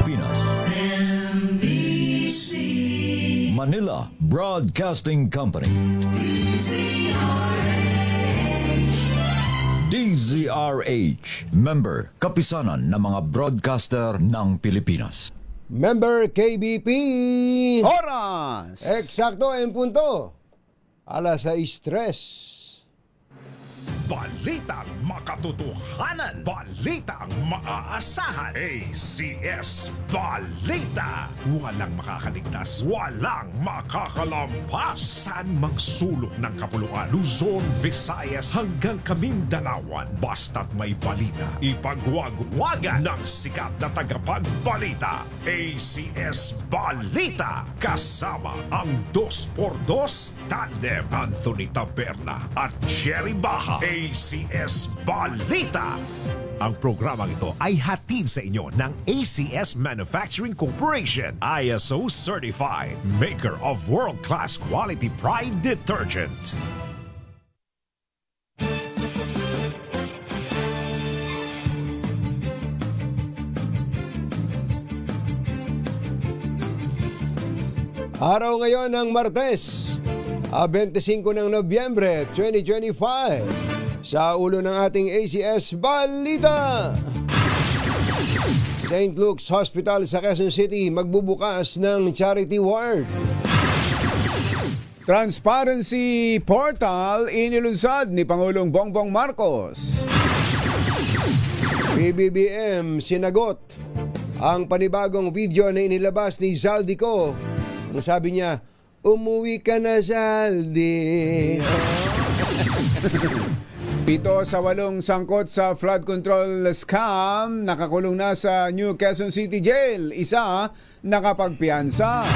Pilipinas. NBC Manila Broadcasting Company. DZRH, member, kapisanan ng mga broadcaster ng Pilipinas. Member KBP. Oras! Eksakto en punto. Alas 6:03. Balitang makatotohanan, balitang maaasahan. ACS Balita. Walang makakaligtas, walang makakalampas. Saan mang sulok ng kapuluan, Luzon, Visayas hanggang Kamindalawan. Basta't may balita, ipagwagwagan ng sikat na tagapagbalita. ACS Balita. Kasama ang 2x2 tandem Anthony Taberna at Jerry Baha. ACS Balita. Ang programang ito ay hatid sa inyo ng ACS Manufacturing Corporation, ISO certified, maker of world-class quality Pride detergent. Araw ngayon ng Martes, 25 ng Nobyembre 2025. Sa ulo ng ating ACS Balita, St. Luke's Hospital sa Quezon City magbubukas ng charity ward. Transparency Portal inilunsad ni Pangulong Bongbong Marcos. PBBM sinagot ang panibagong video na inilabas ni Zaldico. Ang sabi niya, umuwi ka na, Zaldi. 7 sa 8 sangkot sa flood control scam nakakulong na sa New Quezon City Jail. Isa nakapagpiyansa.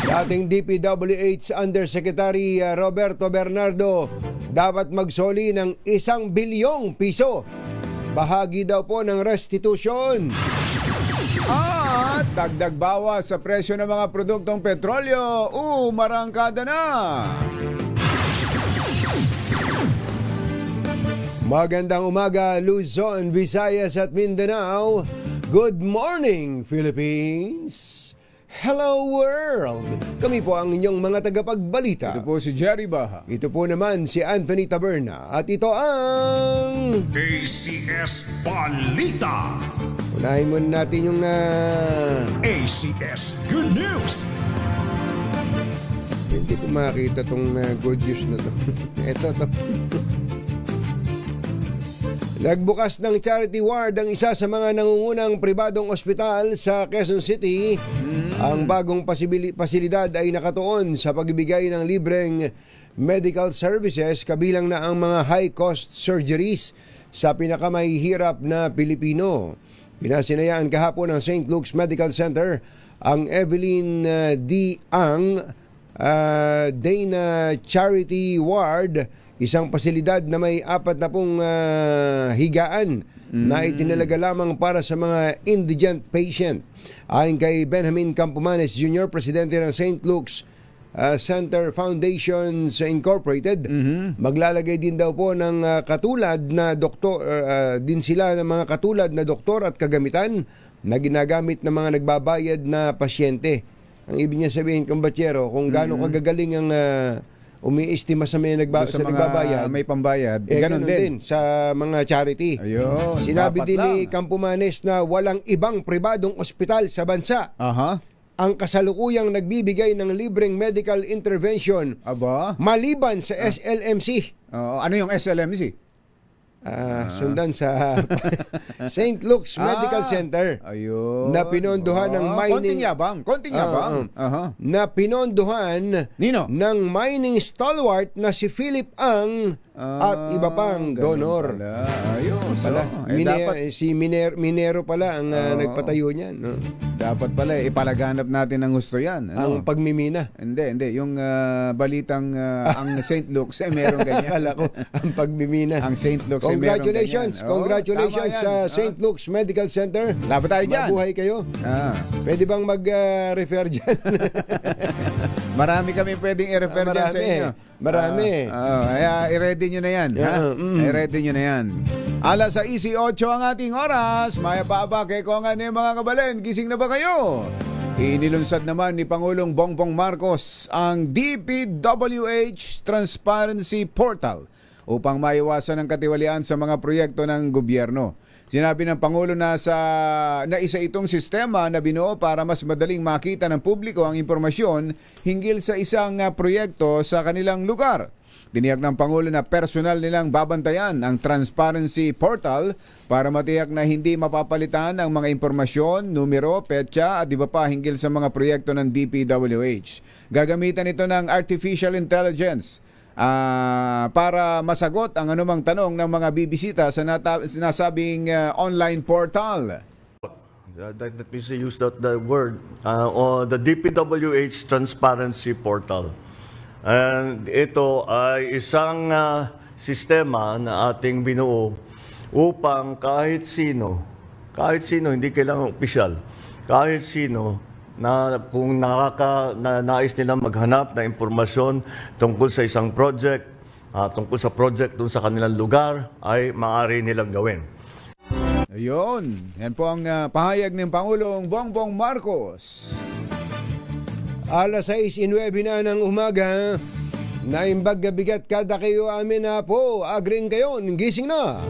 Dating DPWH Undersecretary Roberto Bernardo dapat magsoli ng 1 bilyong piso. Bahagi daw po ng restitution. At dagdag bawas sa presyo ng mga produktong petrolyo. Marangkada na. Magandang umaga, Luzon, Visayas at Mindanao. Good morning, Philippines. Hello, world. Kami po ang inyong mga tagapagbalita. Ito po si Jerry Baha. Ito po naman si Anthony Taberna. At ito ang ACS Balita. unahin muna natin yung ACS Good News. Hindi ko makita tong good news na to. Ito to. Nagbukas ng charity ward ang isa sa mga nangungunang pribadong ospital sa Quezon City. Ang bagong pasilidad ay nakatuon sa pagbibigay ng libreng medical services kabilang na ang mga high-cost surgeries sa pinakamahihirap na Pilipino. Pinasinayaan kahapon ng St. Luke's Medical Center ang Evelyn D. Ang Dana Charity Ward, isang pasilidad na may 40 higaan na itinalaga lamang para sa mga indigent patient. Ayon kay Benjamin Campomanes Jr., presidente ng St. Luke's Center Foundations Incorporated, maglalagay din daw po ng katulad na doktor, din sila ng mga katulad na doktor at kagamitan na ginagamit ng mga nagbabayad na pasyente. Ang ibig niya sabihin, kumbatsero, kung gaano kagagaling ang umiistima sa may nagbabayad, may pambayad, ganun din sa mga charity. Ayun, sinabi din ni lang. Campomanes na walang ibang pribadong ospital sa bansa ang kasalukuyang nagbibigay ng libreng medical intervention maliban sa SLMC. Ano yung SLMC? Sundan sa St. Luke's Medical Center. Ayun. Na pinondohan ng mining konting yabang. Na pinondohan ng mining stalwart na si Philip Ang at iba pang donor. Ayun. Pala. Si Minero pala ang nagpatayo niyan. No? Dapat pala ipalaganap natin ng gusto yan. Ang pagmimina. Hindi. Yung balitang ang St. Luke's meron ganyan. Kala ko ang pagmimina. Ang St. Luke's Congratulations sa St. Luke's Medical Center. Laban tayo dyan. Mabuhay kayo. Pwede bang mag-refer dyan? Marami kami pwedeng i-refer dyan sa inyo. Marami. Kaya i-ready nyo na yan. I-ready nyo na yan. Alas 6:08 ang ating oras. Maya pa kay Kongan ni mga kabalen. Gising na ba kayo? Inilunsad naman ni Pangulong Bongbong Marcos ang DPWH Transparency Portal upang maiwasan ang katiwalian sa mga proyekto ng gobyerno. Sinabi ng Pangulo na isa itong sistema na binuo para mas madaling makita ng publiko ang impormasyon hinggil sa isang proyekto sa kanilang lugar. Tiniyak ng Pangulo na personal nilang babantayan ang Transparency Portal para matiyak na hindi mapapalitan ang mga impormasyon, numero, petsa at iba pa hinggil sa mga proyekto ng DPWH. Gagamitan ito ng artificial intelligence para masagot ang anumang tanong ng mga bibisita sa sinasabing online portal. Let me use the word, or the DPWH Transparency Portal. And ito ay isang sistema na ating binuo upang kahit sino, hindi kailangan opisyal, kahit sino na kung nais nilang maghanap na impormasyon tungkol sa isang project, tungkol sa project dun sa kanilang lugar, ay maaari nilang gawin. Ayun, yan po ang pahayag ng Pangulong Bongbong Marcos. Alas 6:09 na ng umaga, naimbag bigat kada kayo amin na po, agring kayo, gising na.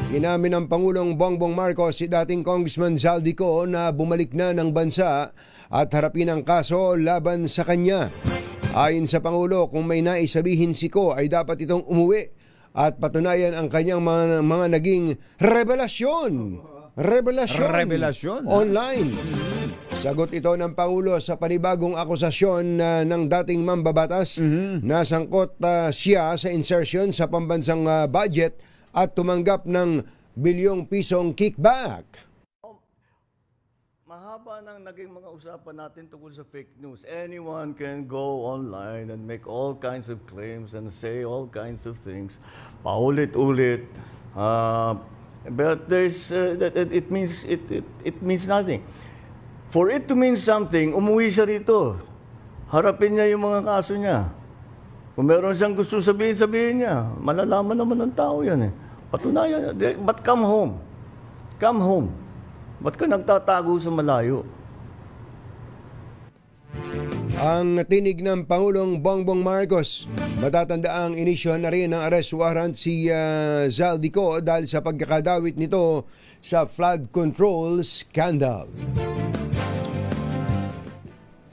Inamin ng Pangulong Bongbong Marcos si dating Congressman Zaldico na bumalik na ng bansa at harapin ang kaso laban sa kanya. Ayon sa Pangulo, kung may naisabihin si Ko ay dapat itong umuwi at patunayan ang kanyang mga naging revelasyon online. Sagot ito ng Pangulo sa panibagong akusasyon ng dating mambabatas na sangkot siya sa insertion sa pambansang budget at tumanggap ng bilyong pisong kickback. Mahaba nang naging mga usapan natin tungkol sa fake news. Anyone can go online and make all kinds of claims and say all kinds of things. Paulit-ulit. But there's it means nothing. For it to mean something, umuwi siya rito. Harapin niya yung mga kaso niya. Kung meron siyang gusto sabihin niya. Malalaman naman ng tao yan eh. Patunayan. But come home. Come home. Ba't ka nagtatago sa malayo? Ang tinig ng Pangulong Bongbong Marcos, matatandaang inisyohan na rin ng arrest warrant si Zaldico dahil sa pagkakadawit nito sa flood control scandal.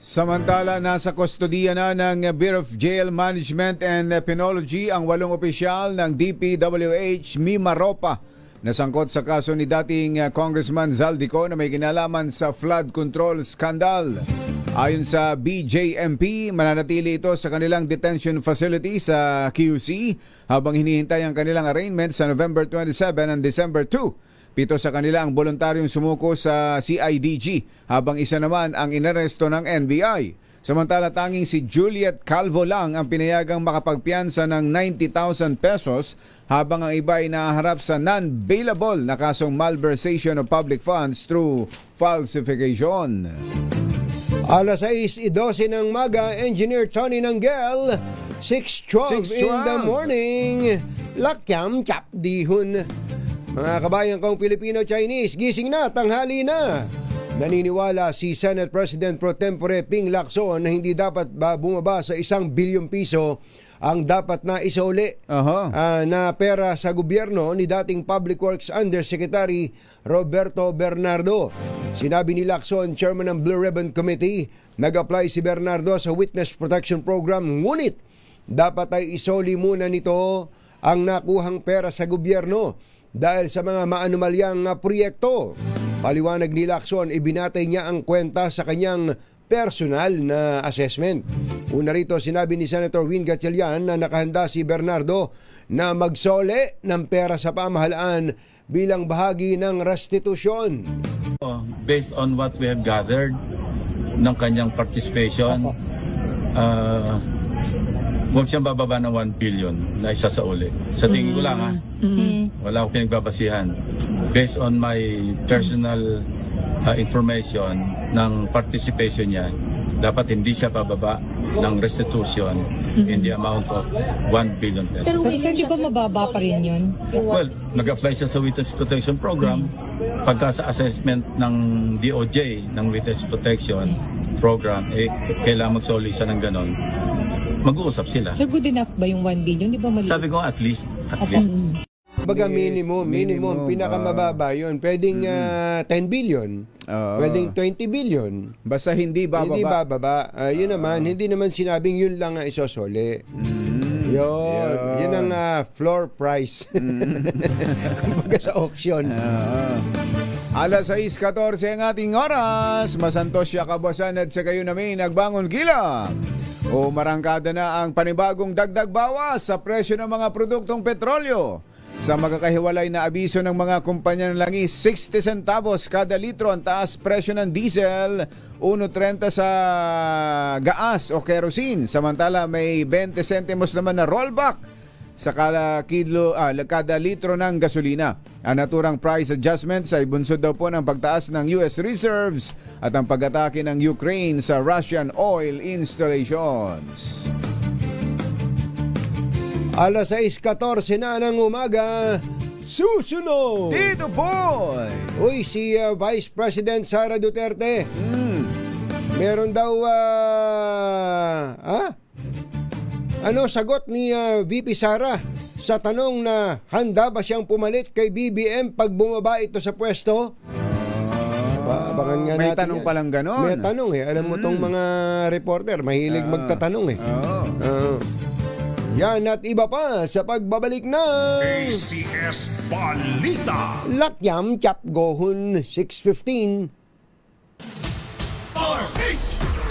Samantala, nasa kustodiya na ng Bureau of Jail Management and Penology ang 8 opisyal ng DPWH Mimaropa na sangkot sa kaso ni dating Congressman Zaldico na may kinalaman sa flood control scandal. Ayon sa BJMP, mananatili ito sa kanilang detention facility sa QC habang hinihintay ang kanilang arraignment sa November 27 and December 2. 7 sa kanila ang voluntaryong sumuko sa CIDG habang isa naman ang inaresto ng NBI. Samantala, tanging si Juliet Calvo lang ang pinayagang makapagpiyansa ng 90,000 pesos habang ang iba ay naharap sa non-bailable na kasong malversation of public funds through falsification. Alas 6:12 ng maga, Engineer Tony Nanggel, 6:12 in the morning. Lakyam chap dihun. Mga kabayan kong Filipino-Chinese, gising na, tanghali na. Naniniwala si Senate President Pro Tempore Ping Lacson na hindi dapat bumaba sa 1 bilyong piso ang dapat na isauli na pera sa gobyerno ni dating Public Works Undersecretary Roberto Bernardo. Sinabi ni Lacson, chairman ng Blue Ribbon Committee, nag-apply si Bernardo sa Witness Protection Program, ngunit dapat ay isoli muna nito ang nakuhang pera sa gobyerno dahil sa mga maanumalyang proyekto. Paliwanag ni Lacson, ibinatay niya ang kwenta sa kanyang personal na assessment. Una rito, sinabi ni Senator Win Gatchalian na nakahanda si Bernardo na magsole ng pera sa pamahalaan bilang bahagi ng restitusyon. Based on what we have gathered ng kanyang participation, huwag siyang bababa ng 1 billion na isa sa uli. Sa tingin ko lang wala akong pinagbabasihan. Based on my personal information ng participation niya, dapat hindi siya bababa ng restitution in the amount of 1 billion pesos. Pero sir, di ba mababa pa rin yun? Well, nag-apply siya sa Witness Protection Program. Pagka sa assessment ng DOJ, ng Witness Protection Program, kailangan magsoli siya ng ganon. Mag-uusap sila. Sir, good enough ba yung 1 billion? Di ba mali? Sabi ko, at least. Baga minimum, pinakamababa yun. Pwedeng 10 billion, pwedeng 20 billion. Basta hindi bababa. Hindi bababa. Yun naman, hindi naman sinabing yun lang ang isosole. Yun ang floor price. Kumbaga sa auction. Alas 6:14 ang ating oras. Masantos siya kabasan at sa kayo namin nagbangon gila. Marangkada na ang panibagong dagdag bawas sa presyo ng mga produktong petrolyo. Sa magkakahiwalay na abiso ng mga kumpanya ng langis, 60 centavos kada litro ang taas presyo ng diesel, 1.30 sa gaas o kerosene. Samantala may 20 centimos naman na rollback sa kada litro ng gasolina. Ang naturang price adjustments ay bunsod daw po ng pagtaas ng US reserves at ang pag-atake ng Ukraine sa Russian oil installations. Alas 6:14 na ng umaga, susunod! Tito Boy! Uy, si Vice President Sara Duterte. Meron daw, sagot ni VP Sara sa tanong na handa ba siyang pumalit kay BBM pag bumaba ito sa pwesto? Abangan nga may natin tanong yan. palang ganon. May tanong Alam mo tong mga reporter, mahilig magtatanong Yan at iba pa sa pagbabalik ng ACS Balita. Lakyam Chap Gohon 6:15.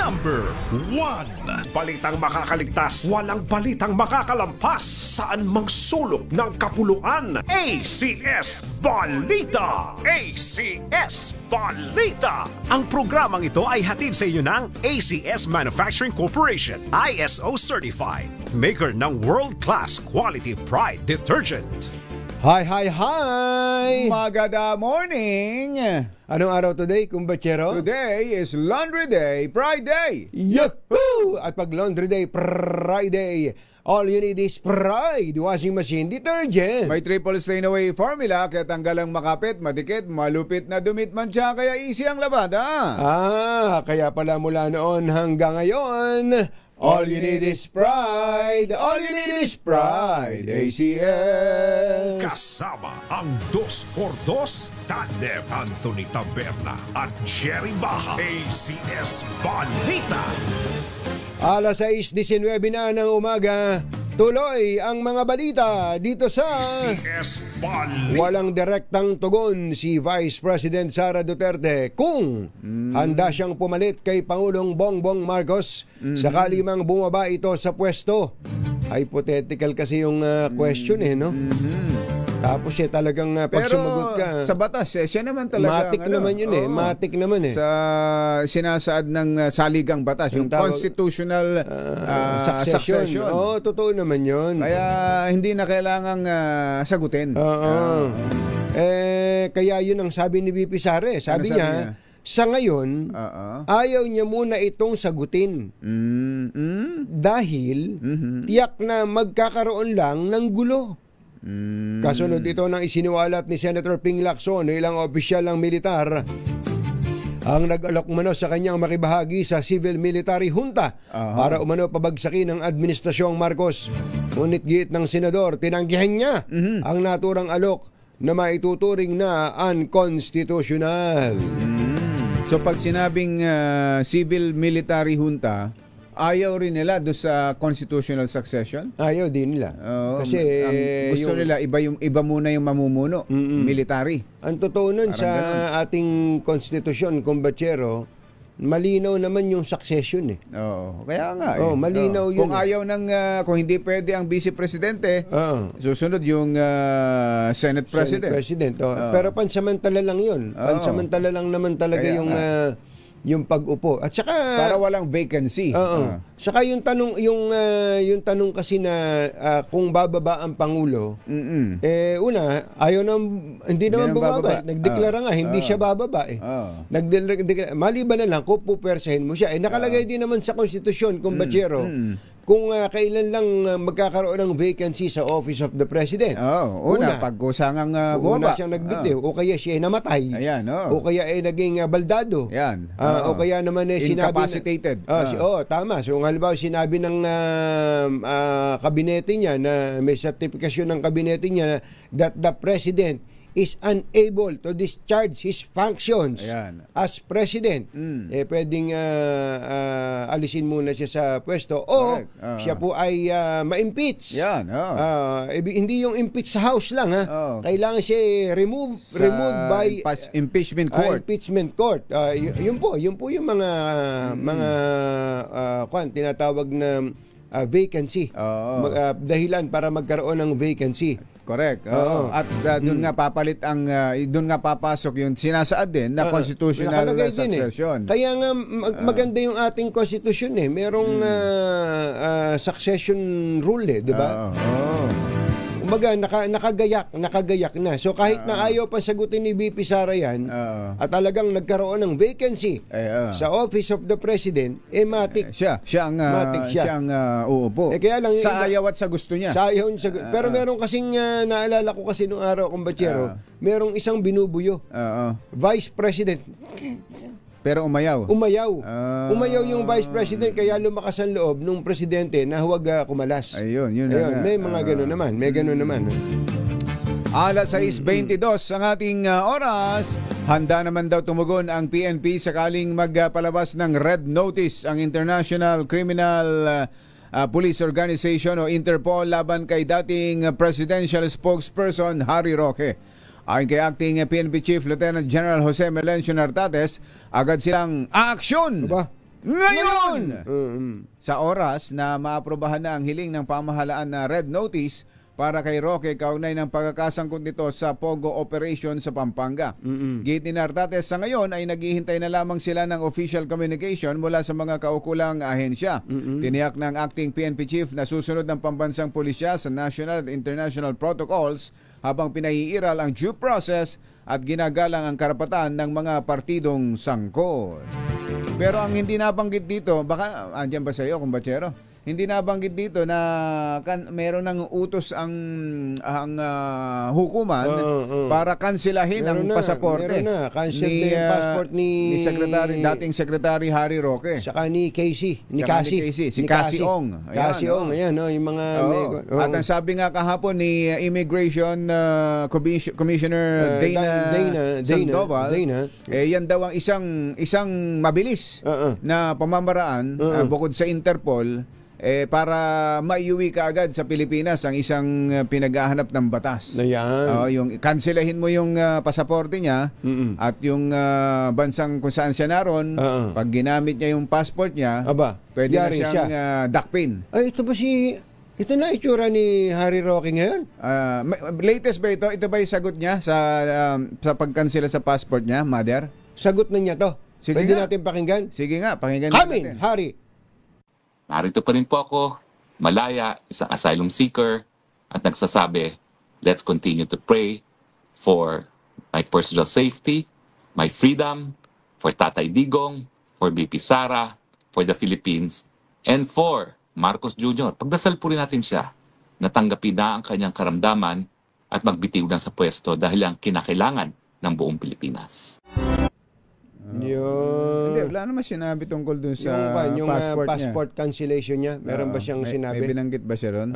Number 1. Balitang makakaligtas, walang balitang makakalampas, saan mang sulok ng kapuluan. ACS Balita! ACS Balita! Ang programang ito ay hatid sa inyo ng ACS Manufacturing Corporation, ISO Certified, maker ng world-class quality Pride detergent. Hi! Magada morning! Anong araw today, kumbachero? Today is Laundry Day, Pride Day! Yahoo! At pag Laundry Day, Friday, all you need is Pride Washing Machine Detergent. May triple stain away formula kaya tanggal ang makapit, madikit, malupit na dumit man siya kaya easy ang labada. Kaya pala mula noon hanggang ngayon, all you need is Pride. All you need is Pride. ACS. Kasama ang 2x2 tandem Anthony Taberna at Jerry Baja. ACS Balita. Alas 6:19 na ng umaga, tuloy ang mga balita dito sa ACS Balita. walang direktang tugon si Vice President Sara Duterte kung handa siyang pumalit kay Pangulong Bongbong Marcos sakali mang bumaba ito sa pwesto. Hypothetical kasi yung question no? Tapos talagang pag sumagot ka. Sa batas siya naman talaga. Matik naman yun Matik naman Sa sinasaad ng saligang batas, yung constitutional succession. Totoo naman yun. Kaya hindi na kailangang sagutin. Kaya yun ang sabi ni VP Sara. Sabi niya, sa ngayon, ayaw niya muna itong sagutin. Dahil tiyak na magkakaroon lang ng gulo. Kasunod ito ng isiniwalat ni Senator Ping Lacson na ilang opisyal ng militar ang nag-alok umano sa kanyang makibahagi sa civil-military junta para umano pabagsakin ng administrasyong Marcos. Ngunit giit ng senador, tinanggihan niya ang naturang alok na maituturing na unconstitutional. So pag sinabing civil-military junta, ayaw rin nila doon sa constitutional succession? Ayaw din nila. Kasi gusto nila iba muna yung mamumuno, military. Ang totoo nun sa ating konstitusyon, kumbachero, malinaw naman yung succession Kaya nga malinaw yun. Kung ayaw kung hindi pwede ang vice presidente, susunod yung Senate President. Pero pansamantala lang yun. Pansamantala lang naman talaga yung pag-upo. At saka Para walang vacancy. Saka yung tanong kasi na kung bababa ang pangulo, una, hindi naman bumaba. Nagdeklara nga hindi siya bababa eh. Maliban na lang kung pupersahin mo siya. Nakalagay din naman sa konstitusyon kung Bachero, kung kailan lang magkakaroon ng vacancy sa Office of the President. Una, pagkusangang bumaba. Una siyang nagbitiw, o kaya siya ay namatay. Ayan, o kaya ay naging baldado. Yan. O kaya naman sinabi incapacitated. Tama. So halimbawa sinabi ng kabinete niya na may sertifikasyon ng kabinete niya that the President is unable to discharge his functions as President. Pwedeng alisin muna siya sa pwesto o siya po ay ma-impeach. Hindi yung impeach sa House lang. Kailangan siya removed by impeachment court. Impeachment court. Yun po yung mga tinatawag na vacancy. Dahilan para magkaroon ng vacancy. Correct. At doon nga papasok yung sinasaad din na constitutional succession. Kaya nga maganda yung ating constitution eh. Merong succession rule eh, 'di ba? Kumbaga, nakagayak na. So kahit na ayaw pa sagutin ni VP Sara yan, at talagang nagkaroon ng vacancy sa Office of the President, matik. Siya ang uupo. Kaya lang, sa ayaw at sa gusto niya. Pero meron kasing, naalala ko kasi nung araw kong Bachero, merong isang binubuyo. Vice President. Pero umayaw. Umayaw yung Vice President, kaya lumakas ang loob ng Presidente na huwag kumalas. Ayun. May mga gano'n naman. May gano'n naman. Alas 6:22 ang ating oras. Handa naman daw tumugon ang PNP sakaling magpalabas ng red notice ang International Criminal Police Organization o Interpol laban kay dating presidential spokesperson Harry Roque. Ayon kay Acting PNP Chief Lieutenant General Jose Melencio Nartates, agad silang aaksyon ngayon! Sa oras na maaprobahan na ang hiling ng pamahalaan na red notice para kay Roque kaugnay ng pagkakasangkot nito sa Pogo Operation sa Pampanga. Gate ni Nartates, sa ngayon ay naghihintay na lamang sila ng official communication mula sa mga kaukulang ahensya. Tiniyak ng Acting PNP Chief na susunod ng pambansang pulisya sa national at international protocols habang pinaiiral ang due process at ginagalang ang karapatan ng mga partidong sangkot. Pero ang hindi nabanggit dito, baka andyan ba sa iyo, kumbachero? Hindi nabanggit dito na meron ng utos ang hukuman para kanselahin ang pasaporte. Meron na. Cancel yung passport ni dating Secretary Harry Roque. Saka ni Casey. Si Cassie Ong. Ayan, yung mga... At ang sabi nga kahapon ni Immigration Commissioner Dana Sandoval, yan daw ang isang mabilis na pamamaraan bukod sa Interpol para maiuwi ka agad sa Pilipinas ang isang pinaghahanap ng batas. Yung kanselahin mo yung pasaporte niya at yung bansang kung saan siya naroon, pag ginamit niya yung passport niya, pwede na siyang dakpin. Ito na itsura ni Harry Roque ngayon? Latest ba ito? Ito ba yung sagot niya sa pagkansela sa passport niya, Mother? Sagot na niya to. Pwede natin pakinggan? Sige nga, pakinggan natin. Harry. Narito pa rin po ako, malaya, isang asylum seeker, at nagsasabi, let's continue to pray for my personal safety, my freedom, for Tatay Digong, for BP Sara, for the Philippines, and for Marcos Jr. Pagdasal po rin natin siya, natanggapin na ang kanyang karamdaman at magbitiw na sa pwesto dahil ang kinakailangan ng buong Pilipinas. Hindi, wala naman sinabi tungkol dun sa yung passport cancellation niya. Meron ba siyang sinabi? May binanggit ba siya ron?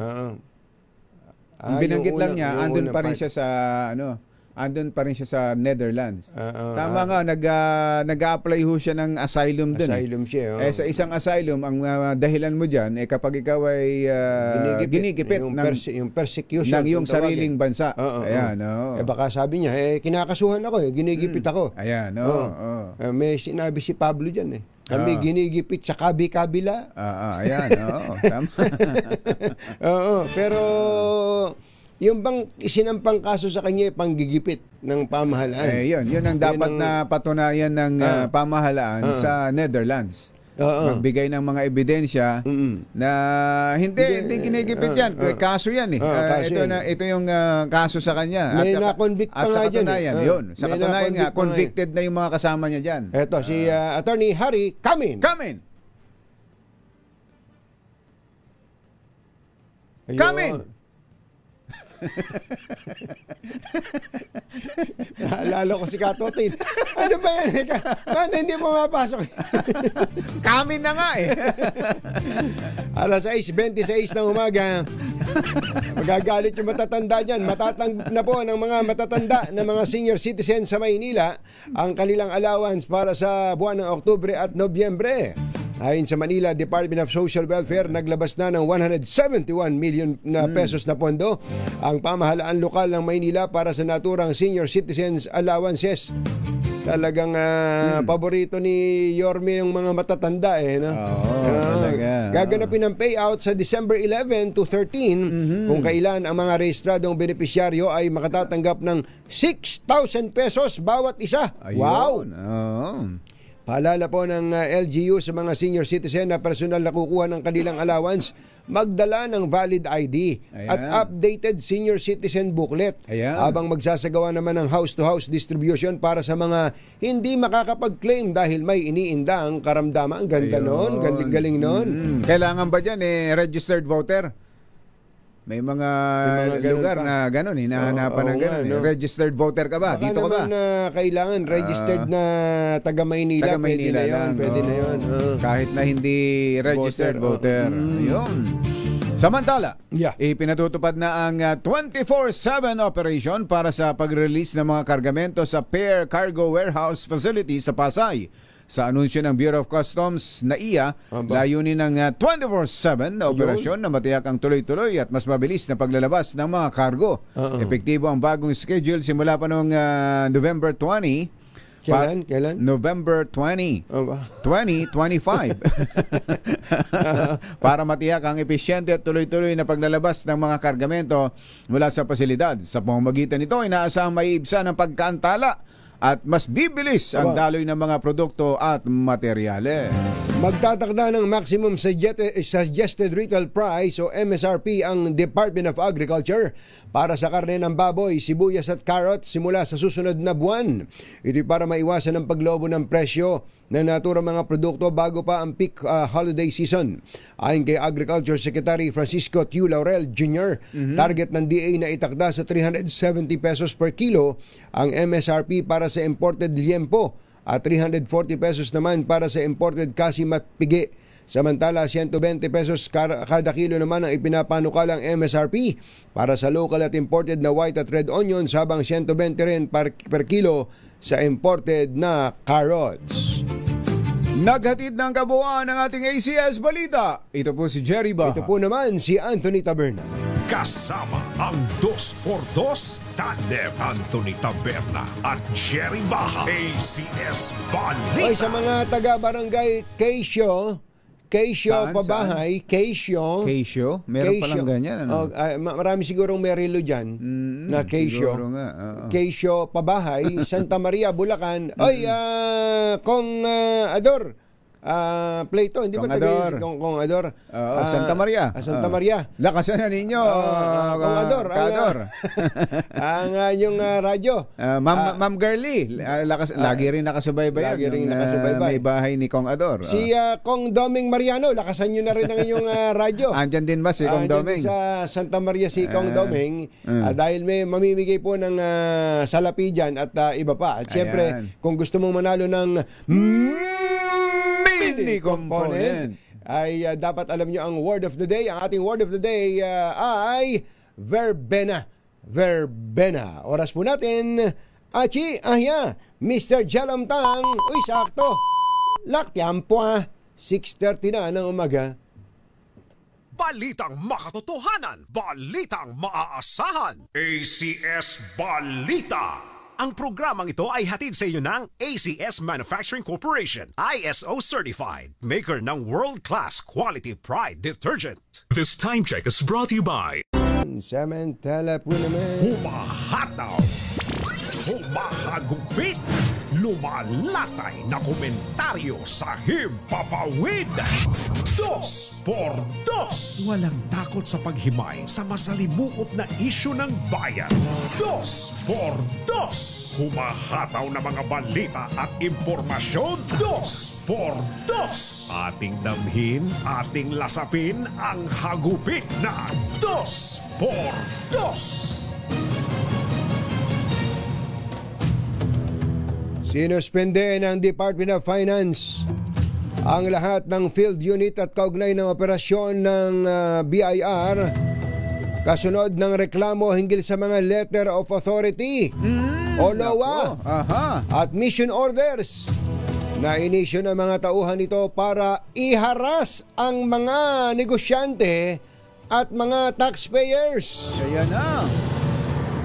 Ang binanggit lang niya, andun pa rin siya sa Netherlands. Tama nga, nag-a-apply ho siya ng asylum dun. Asylum siya. Sa isang asylum, ang dahilan mo dyan, kapag ikaw ay ginigipit yung persecution ng iyong sariling bansa. Ayan, baka sabi niya, ginakasuhan ako, ginigipit ako. Ayan, may sinabi si Pablo dyan kami ginigipit sa kabi-kabila. Ayan, tama. Pero yung bang isinampang kaso sa kanya panggigipit ng pamahalaan. Yun ang dapat na patunayan ng pamahalaan sa Netherlands. Magbigay ng mga ebidensya na hindi ginigipit yan. Kaso yan eh. Ito yung kaso sa kanya. May na-convict pa nga dyan. Yun. Sa katunayan nga, convicted na yung mga kasama niya dyan. Ito, si Attorney Harry Kamin. Naalala ko si Katotin. Ano ba yan? Paano hindi mo mapasok? Kamin na nga eh. Alas 6:26 ng umaga. Magagalit yung matatanda dyan. Matatang na po ng mga matatanda na mga senior citizen sa Maynila ang kanilang allowance para sa buwan ng Oktubre at Nobyembre. Ayon sa Manila Department of Social Welfare, naglabas na ng 171 million na pesos na pondo ang pamahalaan lokal ng Maynila para sa naturang senior citizens allowances. Talagang paborito ni Yorme yung mga matatanda no? Gaganapin ang payout sa December 11 to 13 kung kailan ang mga rehistradong benepisyaryo ay makatatanggap ng 6,000 pesos bawat isa. Wow! Paalala po ng LGU sa mga senior citizen na personal na kukuha ng kanilang allowance, magdala ng valid ID at updated senior citizen booklet. Habang magsasagawa naman ng house-to-house distribution para sa mga hindi makakapag-claim dahil may iniinda ang karamdaman. Ang ganda nun, galing nun. Kailangan ba dyan registered voter? May mga lugar na gano'n, hinahanapan ng gano'n. Registered voter ka ba? Dito ka ba? Kailangan registered na taga Maynila. Pwede na yun. Kahit na hindi registered voter. Yun. Samantala, ipinatutupad na ang 24/7 operation para sa pag-release ng mga kargamento sa Pair Cargo Warehouse Facility sa Pasay. Sa anunsyo ng Bureau of Customs na layunin ng 24/7 na operasyon na matiyak ang tuloy-tuloy at mas mabilis na paglalabas ng mga kargo. Epektibo ang bagong schedule simula pa noong November 20. Kailan? November 20, 2025. Para matiyak ang epesyente at tuloy-tuloy na paglalabas ng mga kargamento mula sa pasilidad. Sa pamamagitan nito, inaasahang maiibsan ang pagkaantala at mas bibilis ang daloy ng mga produkto at materyales. Magtatakda ng maximum suggested retail price o MSRP ang Department of Agriculture para sa karne ng baboy, sibuyas at carrots simula sa susunod na buwan. Ito para maiwasan ang paglobo ng presyo ng naturang mga produkto bago pa ang peak holiday season. Ayon kay Agriculture Secretary Francisco Tiu Laurel Jr., target ng DA na itakda sa 370 pesos per kilo ang MSRP para sa imported liempo at 340 pesos naman para sa imported kasim at pigi. Samantala, 120 pesos kada kilo naman ang ipinapanukalang MSRP para sa local at imported na white at red onions, habang 120 rin per kilo sa imported na carrots. Naghatid ng kabuuan ng ating ACS Balita. Ito po si Jerry Baha. Ito po naman si Anthony Taberna. Kasama ang 2x2 tandem Anthony Taberna at Jerry Baha. ACS Balita. Ay, sa mga taga-barangay Keisyo, Pabahay, Keisyo. Meron palang ganyan. Marami sigurong merilo dyan na Keisyo. Keisyo, Pabahay, Santa Maria, Bulacan. Ay, Kong Ador. Plato, hindi ba tagay Kong Ador? Santa Maria. Santa Maria. Lakasan na ninyo. Kong Ador. Ang yung radyo. Ma'am Girlie, lagi rin nakasubaybay. May bahay ni Kong Ador. Si Kong Doming Mariano, lakasan nyo na rin ang inyong radyo. Andyan din ba si Kong Doming? Sa Santa Maria si Kong Doming. Dahil may mamimigay po ng salapi dyan at iba pa. At siyempre, kung gusto mong manalo ng mini component ay dapat alam nyo ang word of the day. Ang ating word of the day ay verbena. Oras po natin, Achi, ahya, Mr. Jalamtang. Uy, sakto. Laktiampo 6:30 na ng umaga. Balitang makatotohanan, balitang maaasahan. ACS Balita. Ang programang ito ay hatid sa inyo ng ACS Manufacturing Corporation, ISO certified, maker ng world-class quality pride detergent. This time check is brought to you by Yan, samantala po naman. Humahataw, humahagupit, lumalatay na komentaryo sa himpapawid. 2 por 2. Walang takot sa paghimay sa masalimuot na isyu ng bayan. 2 por 2. Humahataw na mga balita at impormasyon. 2 por 2. Ating damhin, ating lasapin ang hagupit na 2 por 2. Sinuspende ng Department of Finance ang lahat ng field unit at kaugnay ng operasyon ng BIR kasunod ng reklamo hinggil sa mga letter of authority o LOA at mission orders na inisyu ng mga tauhan nito para iharas ang mga negosyante at mga taxpayers. Kaya na.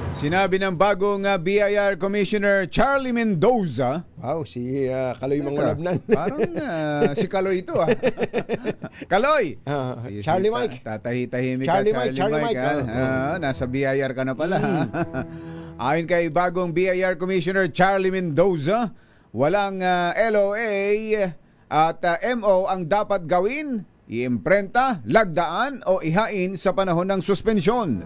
Sinabi ng bagong BIR Commissioner Charlie Mendoza. Wow, si Kaloy Mangulabnan. Parang si Kaloy ito. Kaloy! Charlie Mike. Tatahi-tahimik Charlie ka, Mike. Charlie Mike. Nasa BIR ka na pala. Ayon kay bagong BIR Commissioner Charlie Mendoza, walang LOA at MO ang dapat gawin, iimprenta, lagdaan o ihain sa panahon ng suspensyon.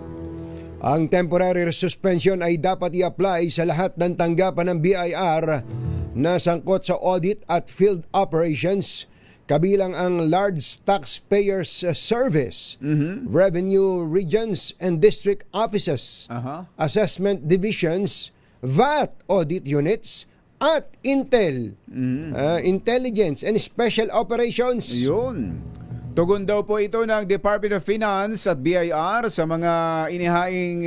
Ang temporary suspension ay dapat i-apply sa lahat ng tanggapan ng BIR na sangkot sa audit at field operations, kabilang ang large taxpayers service, revenue regions and district offices, assessment divisions, VAT audit units, at Intel, intelligence and special operations. Yun. Tugon daw po ito ng Department of Finance at BIR sa mga hinaing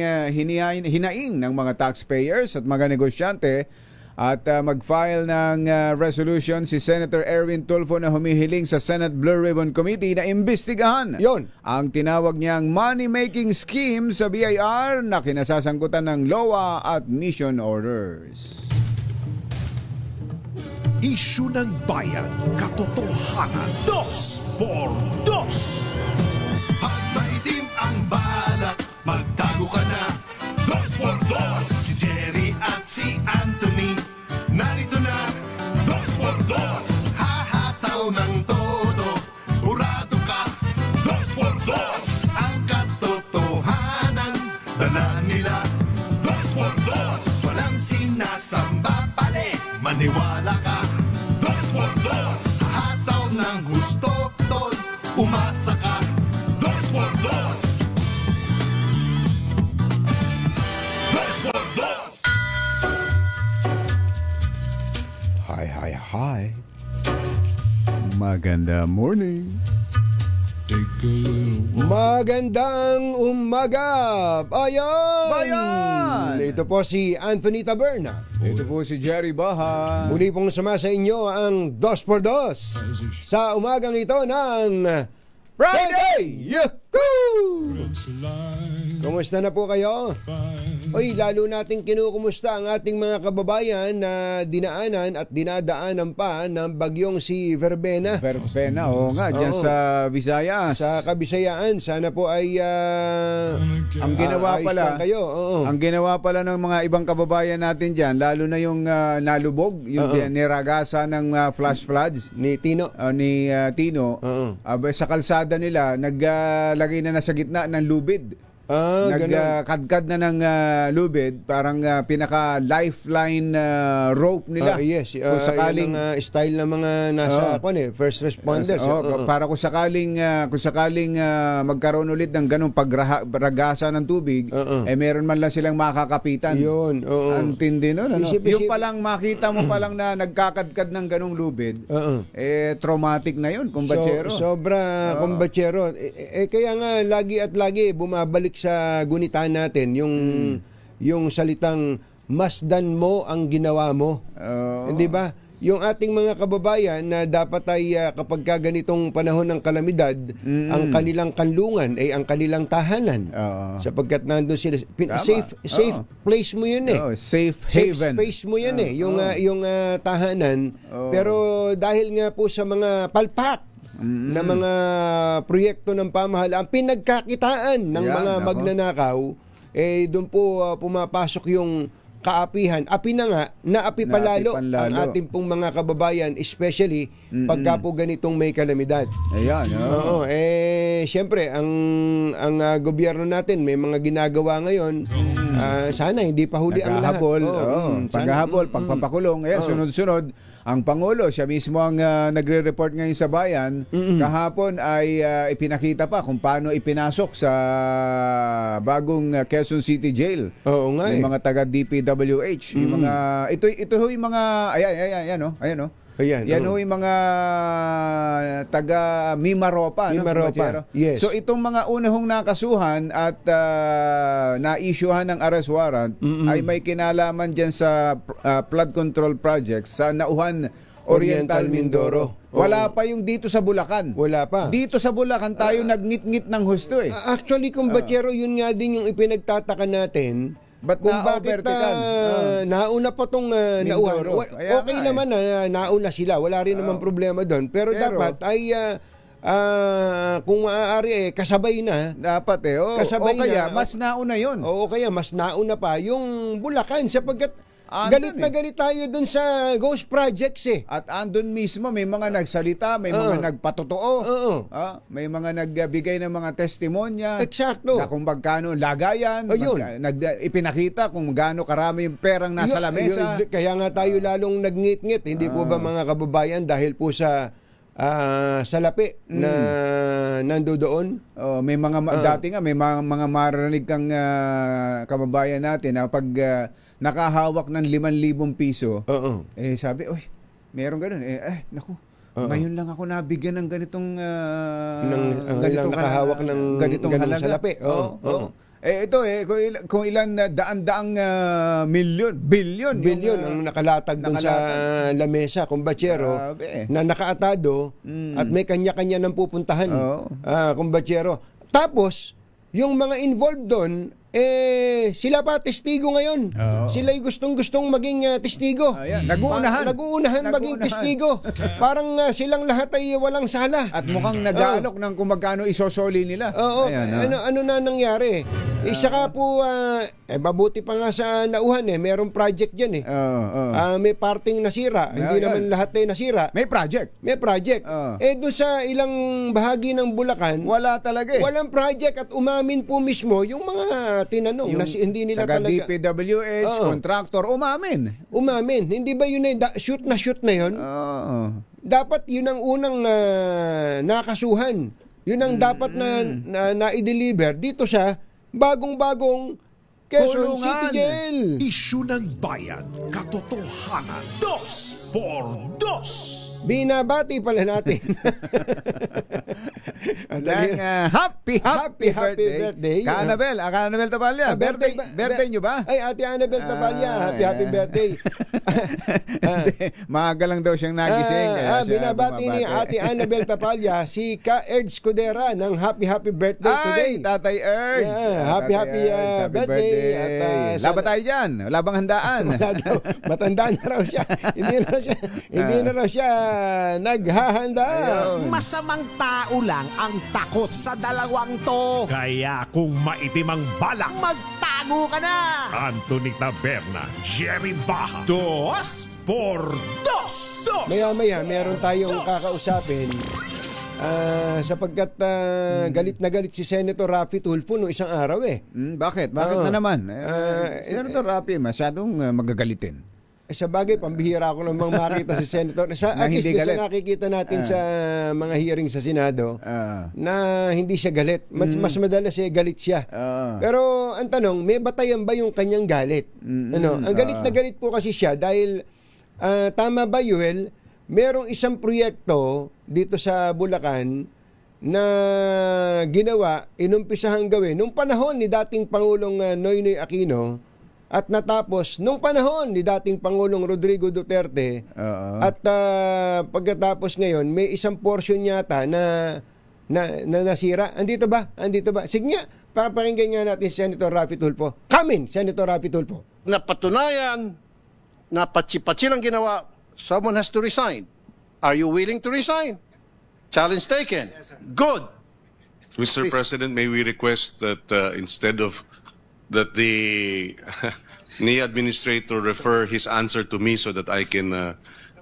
ng mga taxpayers at mga negosyante at mag-file ng resolution si Senator Erwin Tulfo na humihiling sa Senate Blue Ribbon Committee na imbestigahan ang tinawag niyang money-making scheme sa BIR na kinasasangkutan ng LOA at mission orders. Isyu ng bayan, katotohanan. 2 por 2. Pag maitim ang balak, magtago ka na. 2 por 2. Si Jerry at si Anthony, narito na. 2 por 2. Hahataw ng todo, urado ka. 2 por 2. Ang katotohanan, dala nila. 2 por 2. Walang sinasamba pali, maniwala ka. 2 por 2. Hataw ng gusto, tol, umasa ka. 2 por 2. 2 por 2. Hi. Maganda morning. Magandang umaga, Bayan! Ito po si Anthony Taberna. Ito po si Jerry Baha. Muli pong sama sa inyo ang 2 por 2 sa umagang ito ng Friday! Yahoo! Kumusta na po kayo? Oy, lalo nating kinukumusta ang ating mga kababayan na dinaanan at dinadaanan pa ng bagyong si Verbena. Verbena, nga, dyan sa Visayas. Sa Kabisayaan, sana po ay ang ginawa pala kayo. Ang ginawa pala ng mga ibang kababayan natin dyan, lalo na yung nalubog, yung niragasa ng flash floods ni Tino. Tino. Sa kalsada nila, naglagay na nasa gitna ng lubid. Nagkadkad na ng lubid, parang pinaka-lifeline rope nila. Yes, kung sakaling style ng mga nasa first responders. Para kung sakaling magkaroon ulit ng ganung pagragasa ng tubig, meron man lang silang makakapitan. Yun. Ang tindi nun. Yung palang makita mo palang na nagkakadkad ng ganung lubid, traumatic na yun, kumbatsero. Sobra kumbatsero. Kaya nga, lagi at lagi bumabalik sa gunitan natin yung salitang masdan mo ang ginawa mo. Hindi ba? yung ating mga kababayan na dapat ay kapag ganitong panahon ng kalamidad, ang kanilang kanlungan ay ang kanilang tahanan. Sapagkat nandun sila, safe place mo yun eh. Safe Safe haven. space mo yan eh, yung tahanan. Pero dahil nga po sa mga palpak na mga proyekto ng pamahalaan, pinagkakitaan ng mga magnanakaw, doon po pumapasok yung kaapihan. Api na nga, naapi palalo ang ating pong mga kababayan, especially pagka po ganitong may kalamidad. Ayan. Oo, siyempre, ang gobyerno natin may mga ginagawa ngayon. Sana hindi pa huli ang lahat. Paghahabol, pagpapakulong. Sunod-sunod, ang Pangulo, siya mismo ang nagre-report ngayon sa bayan. Kahapon ay ipinakita pa kung paano ipinasok sa bagong Quezon City Jail. Oo nga. Yung mga taga DPWH. Yung mga, ito yung mga, ayan. Yan ho yung mga taga Mimaropa. Mimaropa, yes. So itong mga unahong nakasuhan at na-issuehan ng arrest warrant ay may kinalaman dyan sa flood control project sa Nauhan Oriental Mindoro. Wala pa yung dito sa Bulacan. Wala pa. Dito sa Bulacan tayo nagngit-ngit ng husto eh. Actually, kumbatsero, yun nga din yung ipinagtataka natin. Ba't kung bakit nauna pa itong nauhan. Okay naman na nauna sila. Wala rin naman problema doon. Pero dapat ay kung maaari kasabay na. Dapat kasabay o kaya na, mas nauna yun. O kaya mas nauna pa yung Bulacan sapagkat galit na galit tayo dun sa ghost projects eh. At andun mismo may mga nagsalita, may mga nagpatotoo. May mga nagbigay ng mga testimonya. Eksakto. Na kung magkano lagayan, ipinakita kung gaano karami yung perang nasa lamesa. Kaya nga tayo lalong nagngit-ngit. Hindi po ba mga kababayan dahil po sa salapi na nandoon? May mga dati nga may mga maririnig kang kababayan natin na pag nakahawak ng 5,000 piso, sabi, oy, meron ganun. Naku, ngayon lang ako nabigyan ng ganitong ganitong nakahawak ng ganitong salapi. Ito kung ilan daan-daang bilyon ang nakalatag dun sa lamesa, kumbatsero, na nakaatado at may kanya-kanya ng pupuntahan, kumbatsero. Tapos, yung mga involved doon, sila pa testigo ngayon. Sila'y gustong-gustong maging testigo. Naguunahan maging testigo. Parang silang lahat ay walang sala. At mukhang nag-aalok ng kung magkano isosoli nila. Ano na nangyari? Saka po, mabuti pa nga sa Nauhan merong project dyan may parting nasira. Hindi naman lahat ay nasira. May project. Doon sa ilang bahagi ng Bulacan, wala talaga walang project at umamin po mismo yung mga tinanong na hindi nila talaga. DPWH, contractor, umamin. Hindi ba yun shoot na yun? Dapat yun ang unang nakasuhan. Yun ang dapat na i-deliver dito sa bagong-bagong Quezon City Jail. Isyu ng bayan, katotohanan, 2x2. Binabati pala natin. Happy birthday. Ka-Annabel Tapalya. Birthday nyo ba? Ay, Ate Annabel Tapalya. Happy birthday. Maaga lang daw siyang nagising. Binabati ni Ate Annabel Tapalya si Ka-Erds Cudera ng happy birthday today. Tatay Erds. Happy birthday. At, Laba tayo dyan. Wala bang handaan? Wala daw. Matanda na raw siya. Hindi na raw siya naghahanda. Masamang tao lang ang takot sa dalawang to. Kaya kung maitim ang balak, magtago ka na. Anthony Taberna, Jerry Baha, 2x2. Maya-maya, meron tayong kakausapin. Sapagkat galit na galit si Senator Raffy Tulfo no isang araw Bakit? Bakit na naman? Senator Raffy, masyadong magagalitin. Sa bagay, pambihira ko namang makita si Senator. At least sa nakikita natin sa mga hearing sa Senado, na hindi siya galit. Mas madalas galit siya. Pero ang tanong, may batayan ba yung kanyang galit? Ang galit na galit po kasi siya dahil, tama ba Yuel, merong isang proyekto dito sa Bulacan na ginawa, inumpisahang gawin nung panahon ni dating Pangulong Noynoy Aquino at natapos nung panahon ni dating Pangulong Rodrigo Duterte. At pagkatapos ngayon, may isang portion yata na nasira. Andito ba? Sige nga, papakinggan nga natin si Senator Raffy Tulfo. Senator Raffy Tulfo. Napatunayan na patsi-patsi lang ginawa, someone has to resign. Are you willing to resign? Challenge taken. Good. Mr. President, may we request that instead of that the NIA administrator refer his answer to me so that I can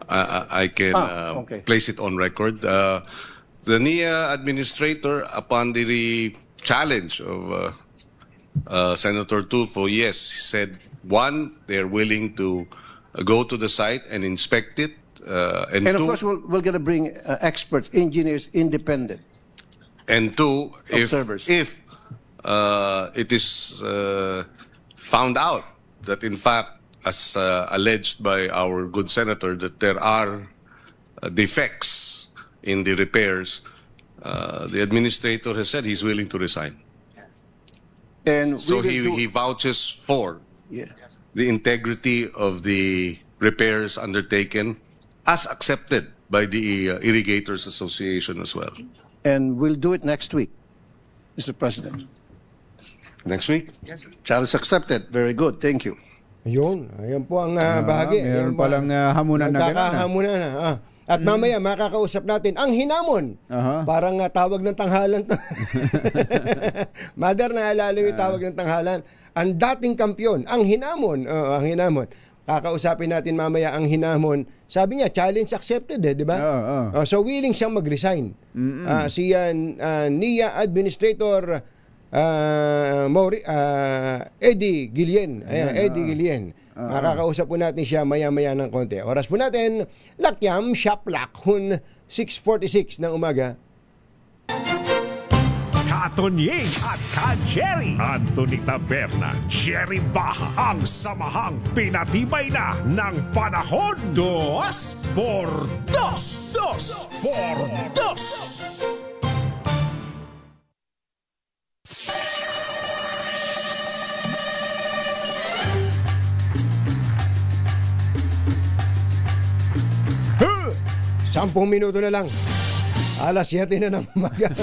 Okay. place it on record. The NIA administrator, upon the challenge of Senator Tulfo, yes, he said, one, they're willing to go to the site and inspect it, and And of two, course, we're going to bring experts, engineers, independent. and two, Observers. if it is found out that in fact, as alleged by our good senator, that there are defects in the repairs, the administrator has said he's willing to resign. And So we will he vouches for yeah. the integrity of the repairs undertaken as accepted by the Irrigators Association as well. And we'll do it next week, Mr. President. Next week? Challenge accepted. Very good. Thank you. Ayan po ang bahagi. Meron palang hamunan na gano'n. Nagkakahamunan na. At mamaya makakausap natin ang hinamon. Parang tawag ng tanghalan. Mother, naalala yung tawag ng tanghalan. Ang dating kampyon, ang hinamon. Ang hinamon. Kakausapin natin mamaya ang hinamon. Sabi niya, challenge accepted di ba? So willing siyang mag-resign. Si NIA Administrator Eddie Guillen. Ayan, Eddie Guillen. Makakausap po natin siya maya-maya ng konti. Oras po natin, Lakyam Shaplak, 6:46 ng umaga. Katonying at Ka-Jerry, Anthony Taberna, Jerry Baha, ang samahang pinatibay na ng panahon. 2x2. 2x2. Sampung minuto na lang. Alas 7 na ng umaga.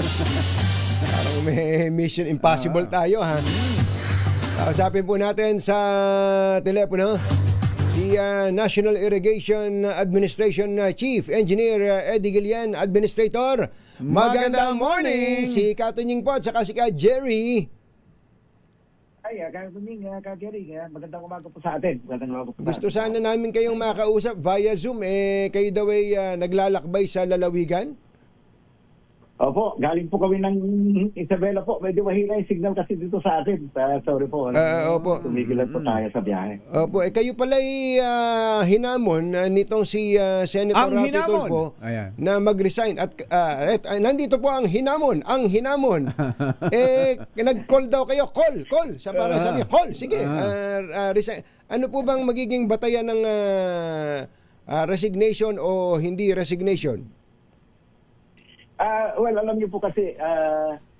Parang may Mission Impossible tayo, ha? Kausapin po natin sa telepono si National Irrigation Administration Chief Engineer Eddie Guillen, Administrator. Magandang morning! Si Katunying po at saka si Jerry. Ay, Katunying, Jerry, magandang umaga po sa atin. Gusto sana namin kayong makausap via Zoom. Kayo daw ay naglalakbay sa lalawigan? Opo, galing po kami ng Isabela po. Medyo mahina yung signal kasi dito sa atin. Sorry po. Opo. Tumigilan po tayo sa biyahe. Opo, kayo pala ay hinamon nitong si Senator Raffy Tulfo na mag-resign. At nandito po ang hinamon. Nag-call daw kayo. Call. Parang sabi, call. Sige, resign. Ano po bang magiging batayan ng resignation o hindi resignation? Well, alam niyo po kasi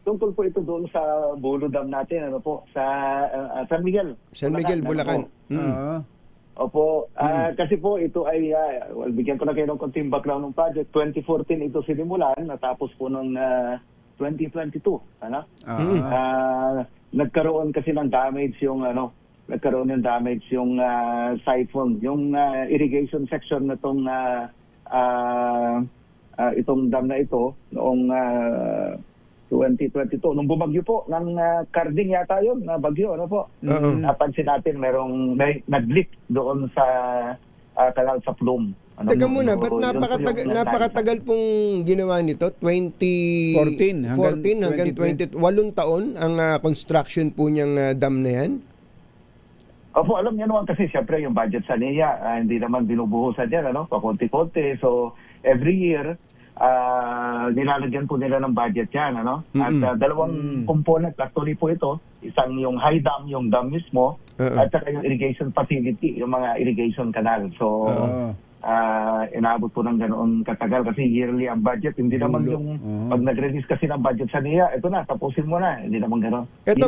tungkol po ito doon sa Bolo Dam natin, sa San Miguel. San Miguel, Bulacan. Opo, kasi po ito ay, bigyan ko na kayo ng konting background ng project. 2014 ito sinimulan, natapos po ng 2022. Nagkaroon kasi ng damage yung siphon, yung irrigation section na itong dam na ito noong 2022. Nung bumagyo po ng Carding yata yun, na bagyo, napansin natin may nag-leak doon sa kanal sa Plume. Teka muna, ba't napakatagal pong ginawa nito? 2014 hanggang 20, 8 taon ang construction po niyang dam na yan? Opo, alam niyo naman kasi siyempre yung budget sa NIA, hindi naman binubuhusan yan, pakunti-kunti. So, every year, nilalagyan po nila ng budget yan, At dalawang component actually po ito. Isang yung high dam, yung dam mismo, at saka yung irrigation facility, yung mga irrigation canal. So, inaabot po ng ganoon katagal kasi yearly ang budget. Hindi naman yung pag nag-release kasi ng budget sa NIA, ito na, tapusin mo na. Hindi naman ganoon. Ito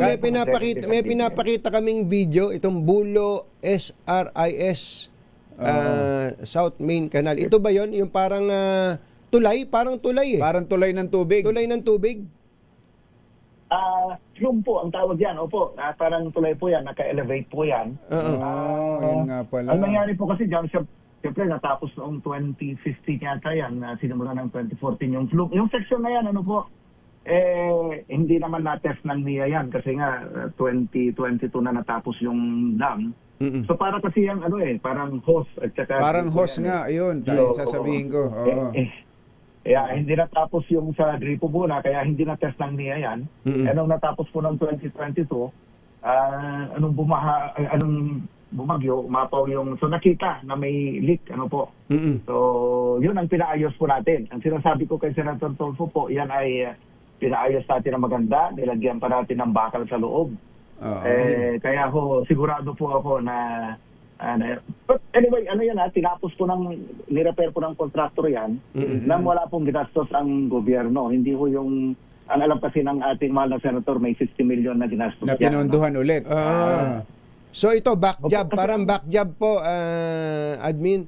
may pinapakita kaming video, itong Bulo SRIS South Main Canal. Ito ba yon? Yung parang tulay? Parang tulay eh. Parang tulay ng tubig. Tulay ng tubig? Flume po ang tawag yan. Opo, parang tulay po yan. Naka-elevate po yan. Yun nga pala. Ang nangyari po kasi dyan, siyempre natapos noong 2015 yata yan, sinimula ng 2014 yung flume. Yung section na yan, ano po, hindi naman na-test ng NIA yan kasi nga 2022 na natapos yung dam. So para kasi yung parang hose at saka parang hose nga, ayun, sasabihin ko. Hindi natapos yung sa Gripo Buna, kaya hindi na-test ng NIA yan. Nung natapos po ng 2022, anong bumagyo, umapaw yung, so nakita na may leak, So, yun ang pinaayos po natin. Ang sinasabi ko kay Senator Tolfo po, yan ay pinaayos natin na maganda, nilagyan pa natin ng bakal sa loob. Kaya sigurado po ako na, but anyway, tinapos po nirepair po ng contractor yan, nang wala pong ginastos ang gobyerno. Hindi ho yung, ang alam kasi ng ating mahal na senator, may 60 million na ginastos na pinondohan ulit. So ito, back job, parang back job po, admin?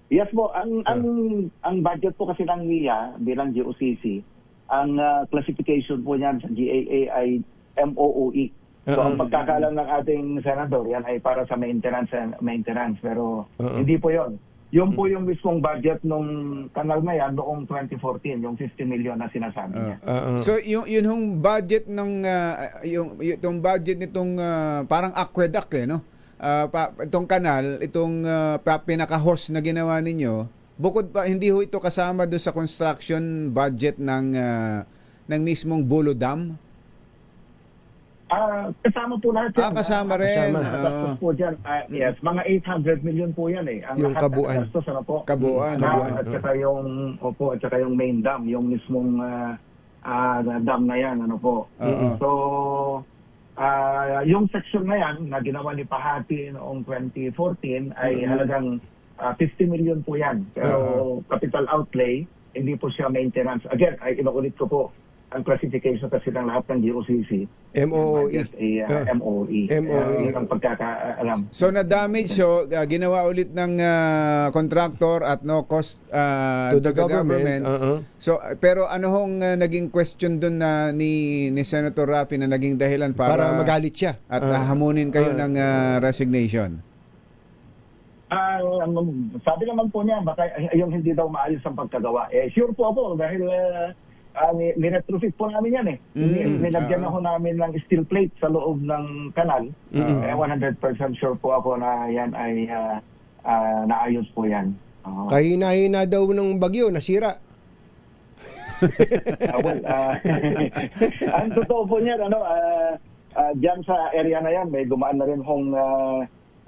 Yes po, ang budget po kasi ng NIA bilang GOCC, ang classification po niyan sa GAA ay MOOE. So ang pagkakaalam ng ating senador, yan ay para sa maintenance. Pero hindi po yon. Yung po yung mismong budget nung kanal na yan noong 2014, yung 50 million na sinasabi niya. So yun yung budget ng itong budget nitong parang aqueduct no? Itong kanal, itong pinaka-hose na ginawa ninyo, bukod pa hindi ho ito kasama do sa construction budget ng mismong Bulo Dam? Kasama po lahat yan. Kasama rin. Kasama po dyan. Yes, mga 800 million po yan eh. Ang yung kabuuan. Kabuuan. At saka yung main dam, yung mismong dam na yan. So, yung section na yan na ginawa ni Pahati noong 2014 ay halagang 50 million po yan. Pero capital outlay, hindi po siya maintenance. Again, ay inuulit ko po, ang classification kasi ng lahat ng GOCC. MOE. MOE. Ang pagkakaalam. So na-damage, ginawa ulit ng contractor at no cost to the government. So, pero ano hong naging question doon ni Senator Rafi na naging dahilan para magalit siya? At hamunin kayo ng resignation? Sabi naman po niya, baka yung hindi daw maayos ang pagkagawa. Sure po ako dahil ni-retrofit po namin yan eh. Nilagyan ako namin ng steel plate sa loob ng kanal. 100% sure po ako na yan ay naayos po yan. Kahina-hina daw ng bagyo, nasira. Ang totoo po niyan, dyan sa area na yan, may dumaan na rin hong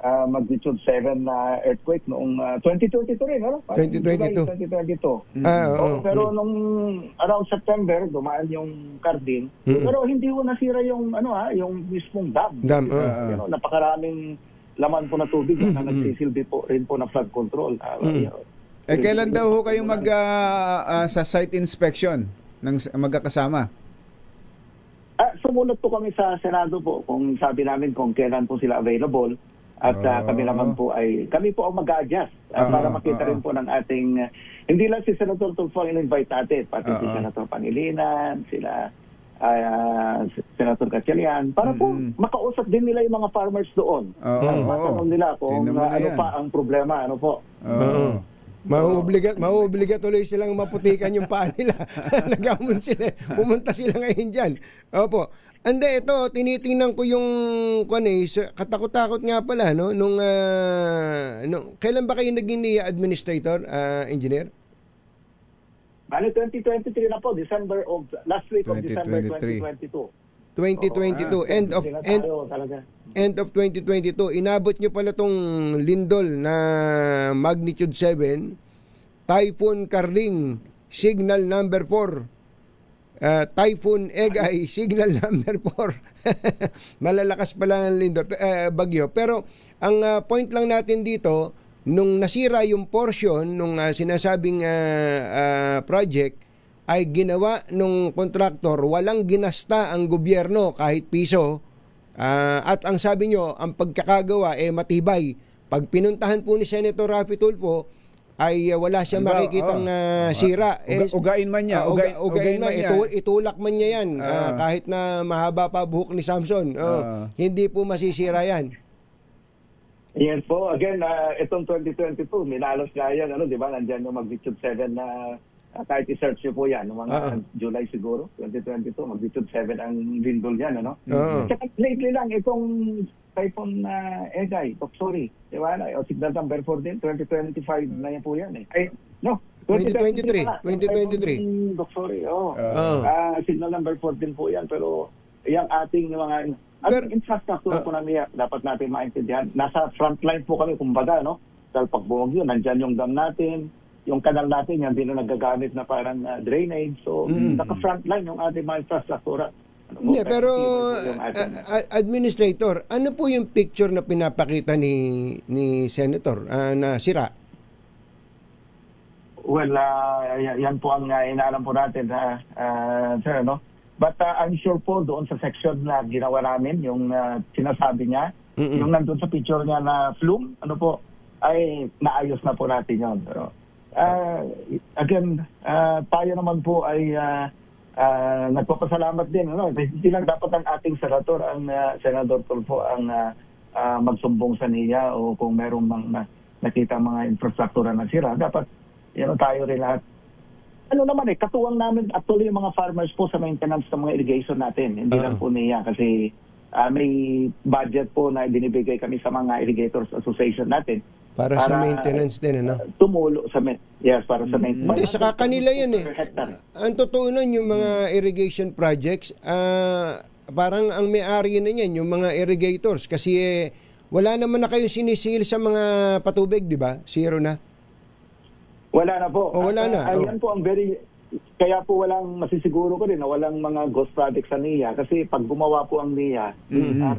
magnitude 7 na earthquake noong 2022 rin, 2022. Pero nung around September, dumaan yung Carding. Pero hindi ko nasira yung yung mismong dam. Napakaraming laman po na tubig na nagsisilbi po rin po na flood control. Kailan daw ho kayong sa site inspection ng magkakasama? Sumunod po kami sa Senado po kung sabi namin kung kailan po sila available. At kami naman po kami po ang mag-a-adjust para makita rin po ng ating, hindi lang si Senator Tulfo ang in-invite natin, pati si Senator Pangilinan, sila Senator Gatchalian, para po makausap din nila yung mga farmers doon. Matanong nila kung ano pa ang problema, Mauobliga tuloy silang maputikan yung paa nila. Nagamon sila. Pumunta sila ngayon dyan. Opo. Ande, ito, tinitingnan ko yung katakot-takot nga pala, nung kailan ba kayo naging NIA administrator, engineer? Bali, 2023 na po, last week of December 2022. 2022, end of 2022, inabot nyo pala tong lindol na magnitude 7, Typhoon Carling, signal number 4, Typhoon Egay, signal number 4. Malalakas pala ang lindol, bagyo. Pero ang point lang natin dito, nung nasira yung portion nung sinasabing project, ay ginawa nung kontraktor, walang ginasta ang gobyerno kahit piso. At ang sabi nyo, ang pagkakagawa matibay. Pag pinuntahan po ni Senator Raffy Tulfo, ay wala siyang makikitang sira. Ugain man niya. Ugain man niya. Itulak man niya yan. Kahit na mahaba pa buhok ni Samson. Hindi po masisira yan. Yes po. Again, itong 2022, minalos nga yan. Di ba? Nandiyan yung magnitude 7 na kahit i-search nyo po yan. Mga July siguro, 2022, magnitude 7 ang lindol yan. Tsaka lately lang, itong typhoon Egay, Toksori, di ba? O signal number 4 din, 2025 na yan po yan. 2023. Toksori, signal number 4 din po yan. Pero yung ating mga infrastructure po namin, dapat natin maintindihan. Nasa frontline po kami, kumbaga, no? Dahil pag bumagyo, nandyan yung dam natin, yung kanal natin, yan din na nagagamit na parang drainage. So, naka-frontline yung ating mga infrastructure. Hindi, pero Administrator, ano po yung picture na pinapakita ni Senator na sira? Well, yan po ang inaalam po natin, sir, no? But I'm sure po doon sa section na ginawa namin, yung sinasabi niya, yung nandun sa picture niya na flume, ay naayos na po natin yun. Pero, again, tayo naman po ay nagpapasalamat din. Hindi lang dapat ang ating Senador Tulfo ang magsumbong sa NIA o kung merong nakita mga infrastruktura na sira. Dapat tayo rin lahat. Katuwang namin actually yung mga farmers po sa maintenance ng mga irrigation natin. Hindi lang po NIA kasi may budget po na binibigay kami sa mga Irrigators Association natin. Para sa maintenance din, Tumulo sa para sa maintenance. Hindi, saka kanila yan Ang totoo nun, yung mga irrigation projects, parang ang may-ari na yan, yung mga irrigators. Kasi wala naman na kayong sinisingil sa mga patubig, di ba? Zero na. Wala na po. Wala na. Ayan po ang kaya po walang masisiguro ko rin na walang mga ghost projects sa NIA kasi pag gumawa po ang NIA,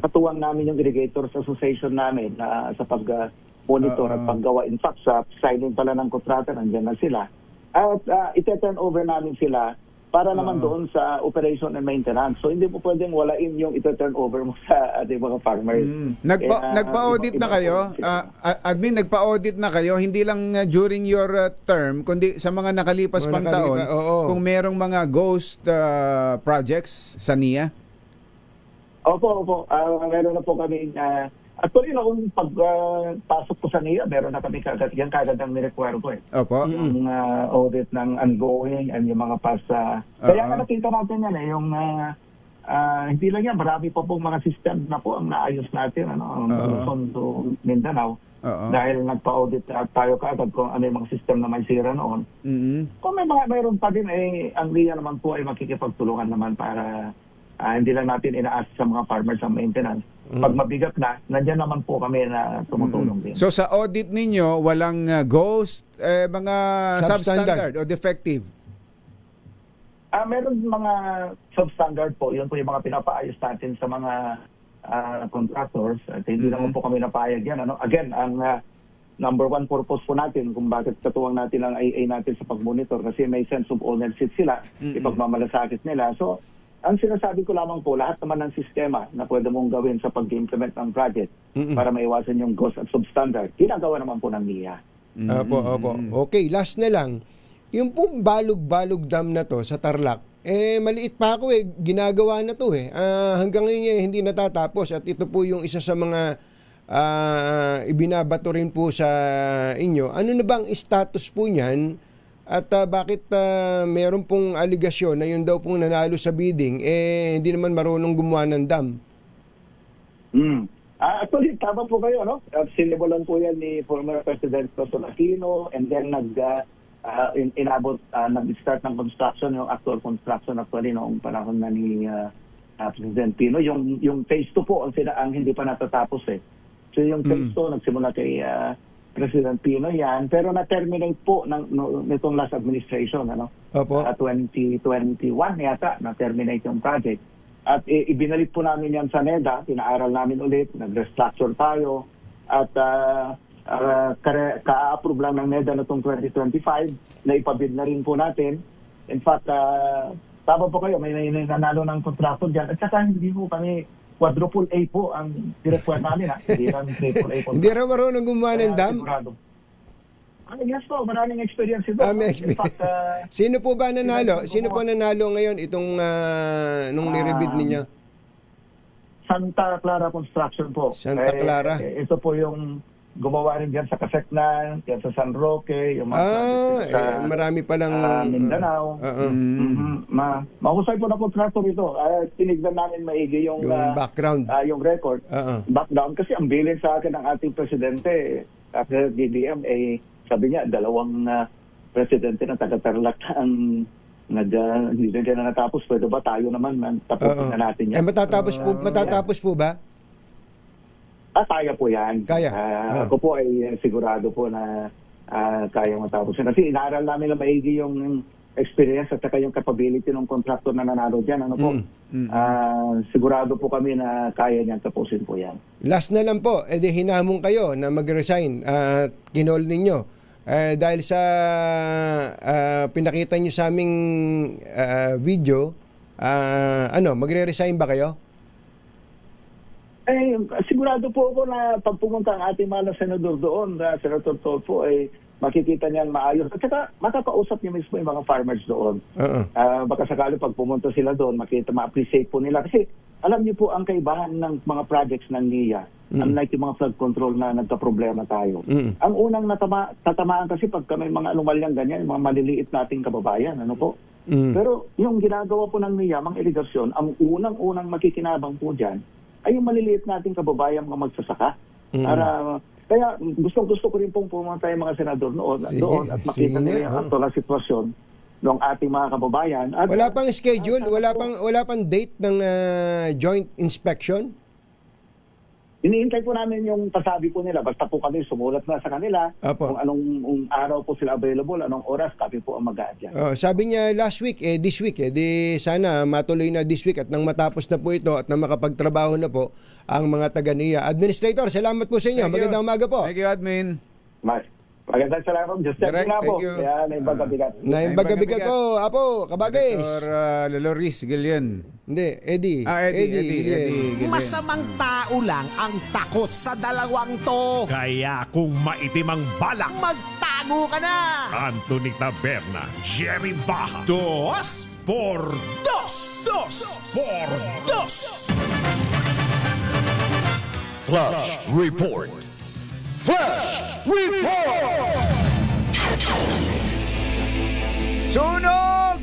katuwang namin yung Irrigators Association namin sa pag-monitor at paggawa. In fact, sa signing pala ng kontrata, nandiyan na sila. At ite-turn over namin sila para naman doon sa operation and maintenance. So hindi po pwedeng walain yung ite-turn over mo sa ating mga farmers. Nagpa-audit na kayo? Admin, nagpa-audit na kayo? Hindi lang during your term, kundi sa mga nakalipas pang taon, kung merong mga ghost projects sa NIA? Opo. Meron na po kami. Actually, kung pagpasok ko sa NIA, meron na kami kagad ang nirequire ko. Opo. Yung audit ng ongoing and yung mga past. Kaya nga nakita natin yan yung hindi lang yan, marami pa pong mga system na po ang naayos natin Luzon to Mindanao. Dahil nagpa-audit tayo kaagad kung ano yung mga system na may sira noon. Kung mayroon pa din, ang NIA naman po ay makikipagtulungan naman para hindi lang natin inaas sa mga farmers ang maintenance. Pag mabigat na, nandiyan naman po kami na tumutulong din. So sa audit ninyo, walang ghost, mga substandard o defective? Meron mga substandard po. Yun po yung mga pinapaayos natin sa mga contractors. At hindi naman po kami napayag yan. Again, ang number one purpose po natin kung bakit katuwang natin ang IA natin sa pag-monitor kasi may sense of ownership sila, ipagmamalasakit nila. So, ang sinasabi ko lamang po, lahat naman ng sistema na pwede mong gawin sa pag-implement ng project para maiwasan yung ghost at substandard, ginagawa naman po ng NIA. Opo. Okay, last na lang. Yung po Balog-Balog Dam na to sa Tarlac, maliit pa ako ginagawa na to hanggang ngayon hindi natatapos at ito po yung isa sa mga ibinabato rin po sa inyo. Ano na bang status po niyan? At bakit meron pong aligasyon na yun daw pong nanalo sa bidding, hindi naman marunong gumawa ng dam? Actually, tama po kayo, sinimulan po yan ni former President Corazon Aquino and then nag-start ng construction, yung actual construction actually noong panahon na ni President Pino. Yung phase 2 po ang hindi pa natatapos So yung phase 2 nagsimula kay President Pino yan, pero na-terminate po nitong last administration, 2021 yata, na-terminate yung project. At ibinalik po namin yan sa NEDA, pinaaral namin ulit, nag-restructure tayo, at ka-approve lang ng NEDA na itong 2025 na ipabid na rin po natin. In fact, tama po kayo, may nanalo ng kontraktor dyan. At saka hindi po kami quadruple A po ang direkwet namin. Hindi lang triple A po. Hindi raw marunong gumawa ng dam? Yes po, maraming experience ito. In fact, Sino po ba nanalo? Sino po nanalo ngayon itong nung nirebid ninyo? Santa Clara Construction po. Santa Clara? Ito po yung gumawa rin dyan sa Kaseknan, yan sa San Roque, yung mga marami palang Mindanao. Mahusay po na contractor ito. Tinignan namin maigi yung background, yung record. Background kasi ang bilin sa akin ng ating presidente, after DDM, sabi niya, 2 presidente ng taga-Tarlac ang hindi na natapos. Pwede ba tayo naman tapusin na natin yan? Matatapos po ba? Kaya po yan. Kaya? Ako po ay sigurado po na kaya matapos. Kasi inaaral namin na maigi yung experience at saka yung capability ng contractor na nanalo dyan. Sigurado po kami na kaya niyan tapusin po yan. Last na lang po, hinamon kayo na mag-resign at kinol ninyo. Dahil sa pinakita nyo sa aming video, magre-resign ba kayo? Sigurado po ako na pag pumunta ang ating mahal na senador doon, Senator Tolfo, makikita niyan maayos. At saka makakausap niya mismo yung mga farmers doon. Baka sakali pag pumunta sila doon, ma-appreciate po nila. Kasi alam niyo po ang kaibahan ng mga projects ng NIA, unlike yung mga flood control na nagka-problema tayo. Ang unang tatamaan kasi pag may mga anomalyang ganyan, yung mga maliliit nating kababayan, Pero yung ginagawa po ng NIA, mga irigasyon, ang unang makikinabang po dyan, ay yung maliliit nating kababayan mga magsasaka. Kaya gusto ko rin pong pumunta yung mga senador doon at makita nila yung actual na sitwasyon ng ating mga kababayan. At, wala pang schedule? Wala pang date ng joint inspection? Iniintay po namin yung pasabi po nila. Basta po kami sumulat na sa kanila kung anong araw po sila available, anong oras, kami po ang mag-a-adjust. Sabi niya last week, this week, di sana matuloy na this week at nang matapos na po ito at nang makapagtrabaho na po ang mga taga-NIA. Administrator, salamat po sa inyo. Magandang umaga po. Thank you, Admin. Magandang salamat. Just check nga po. Kaya naimbagabigat. Naimbagabigat ko. Apo, kabagay. Senator Loris Gillian. Hindi, Eddie. Eddie. Masamang tao lang ang takot sa dalawang to. Kaya kung maitim ang balak, magtago ka na. Anthony Taberna, Jerry Baja. 2 por 2. 2 por 2. Flash Report. Flash Report! Sunog!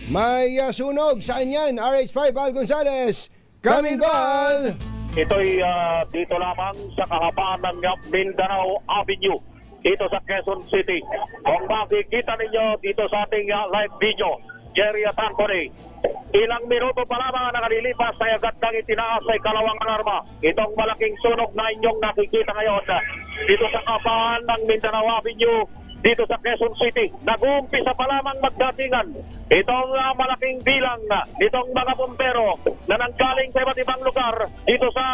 May sunog. Saan yan? RH5 Al Gonzales. Kamingol! Ito'y dito lamang sa kahabaan ng Mindanao Avenue dito sa Quezon City. Kung makikita ninyo dito sa ating live video, Jerry at Anthony, ilang minuto pa lamang nakalilipas ay agad nang itinaas ay kalawang alarma. Itong malaking sunog na inyong nakikita ngayon dito sa kahabaan ng Mindanao Avenue dito sa Quezon City. Nag-uumpisa pa lamang magdatingan itong malaking bilang nitong mga bumbero na nanggaling sa iba't ibang lugar dito sa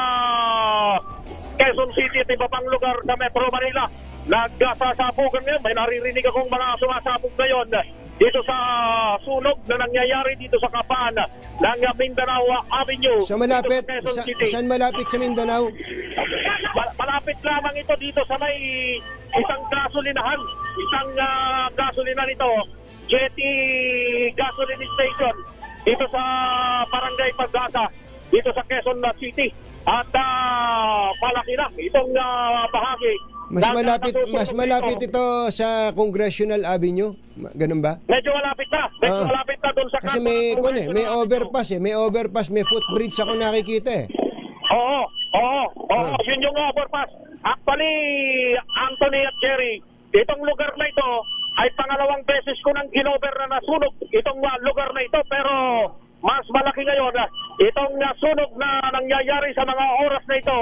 Quezon City at iba pang lugar sa Metro Manila. Nagsasabugan ngayon. May naririnig akong mga sumasabog ngayon dito sa sunog na nangyayari dito sa kapan ng Mindanao Avenue. Sa malapit? Saan malapit sa Mindanao? Malapit lamang ito dito sa may isang gasolinahan. Isang gasolinahan ito, Jetty Gasoline Station, dito sa Barangay Pag-asa, dito sa Quezon City. At malaki na itong bahagi. Mas malapit ito sa Congressional Avenue. Ganun ba? Medyo malapit na. Malapit na doon sa kasi may overpass may overpass, may footbridge ako nakikita Oo. Yun yung overpass. Actually, Anthony at Jerry, itong lugar na ito ay pangalawang beses ko nang ginover na nasunog itong lugar na ito, pero mas malaki ngayon itong sunog na nangyayari sa mga oras na ito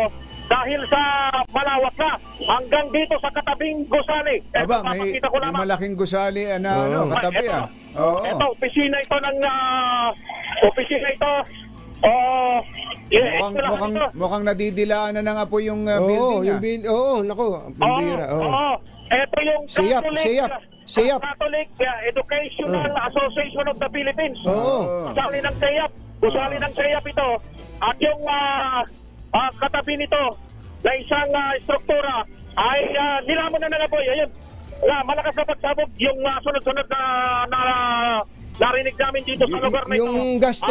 dahil sa malawak na hanggang dito sa katabing gusali. Aba, may malaking gusali katabi Ito, opisina ito ng Mukhang nadidilaan na ng apoy yung building. Nako, pambira. Ito yung SEAP. Catholic Educational Association of the Philippines. Gusali ng SEAP ito. At yung katabi nito na isang struktura ay nilamon na ng apoy. Ayun, malakas na pagsabog yung sunod-sunod na narinig namin dito sa lugar na ito. Yung gas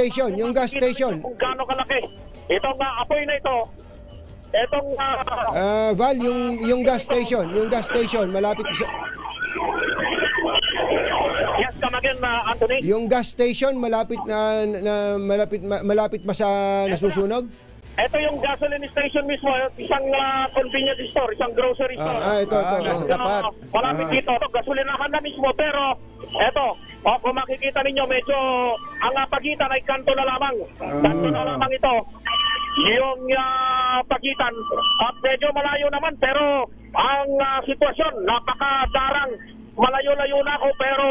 station. Kung gaano kalaki. Itong apoy na ito. Itong Val, yung gas station malapit sa Yes, come again, Anthony. Yung gas station malapit ba sa nasusunog? Ito yung gasoline station mismo, isang convenience store, isang grocery store. Ito. Malapit dito, gasolinahan na mismo, pero ito, kung makikita ninyo, medyo ang pagitan ay kanto na lamang. Kanto na lamang ito. Yung pagitan, at medyo malayo naman, pero ang sitwasyon, napakadarang. Malayo-layo na ako, pero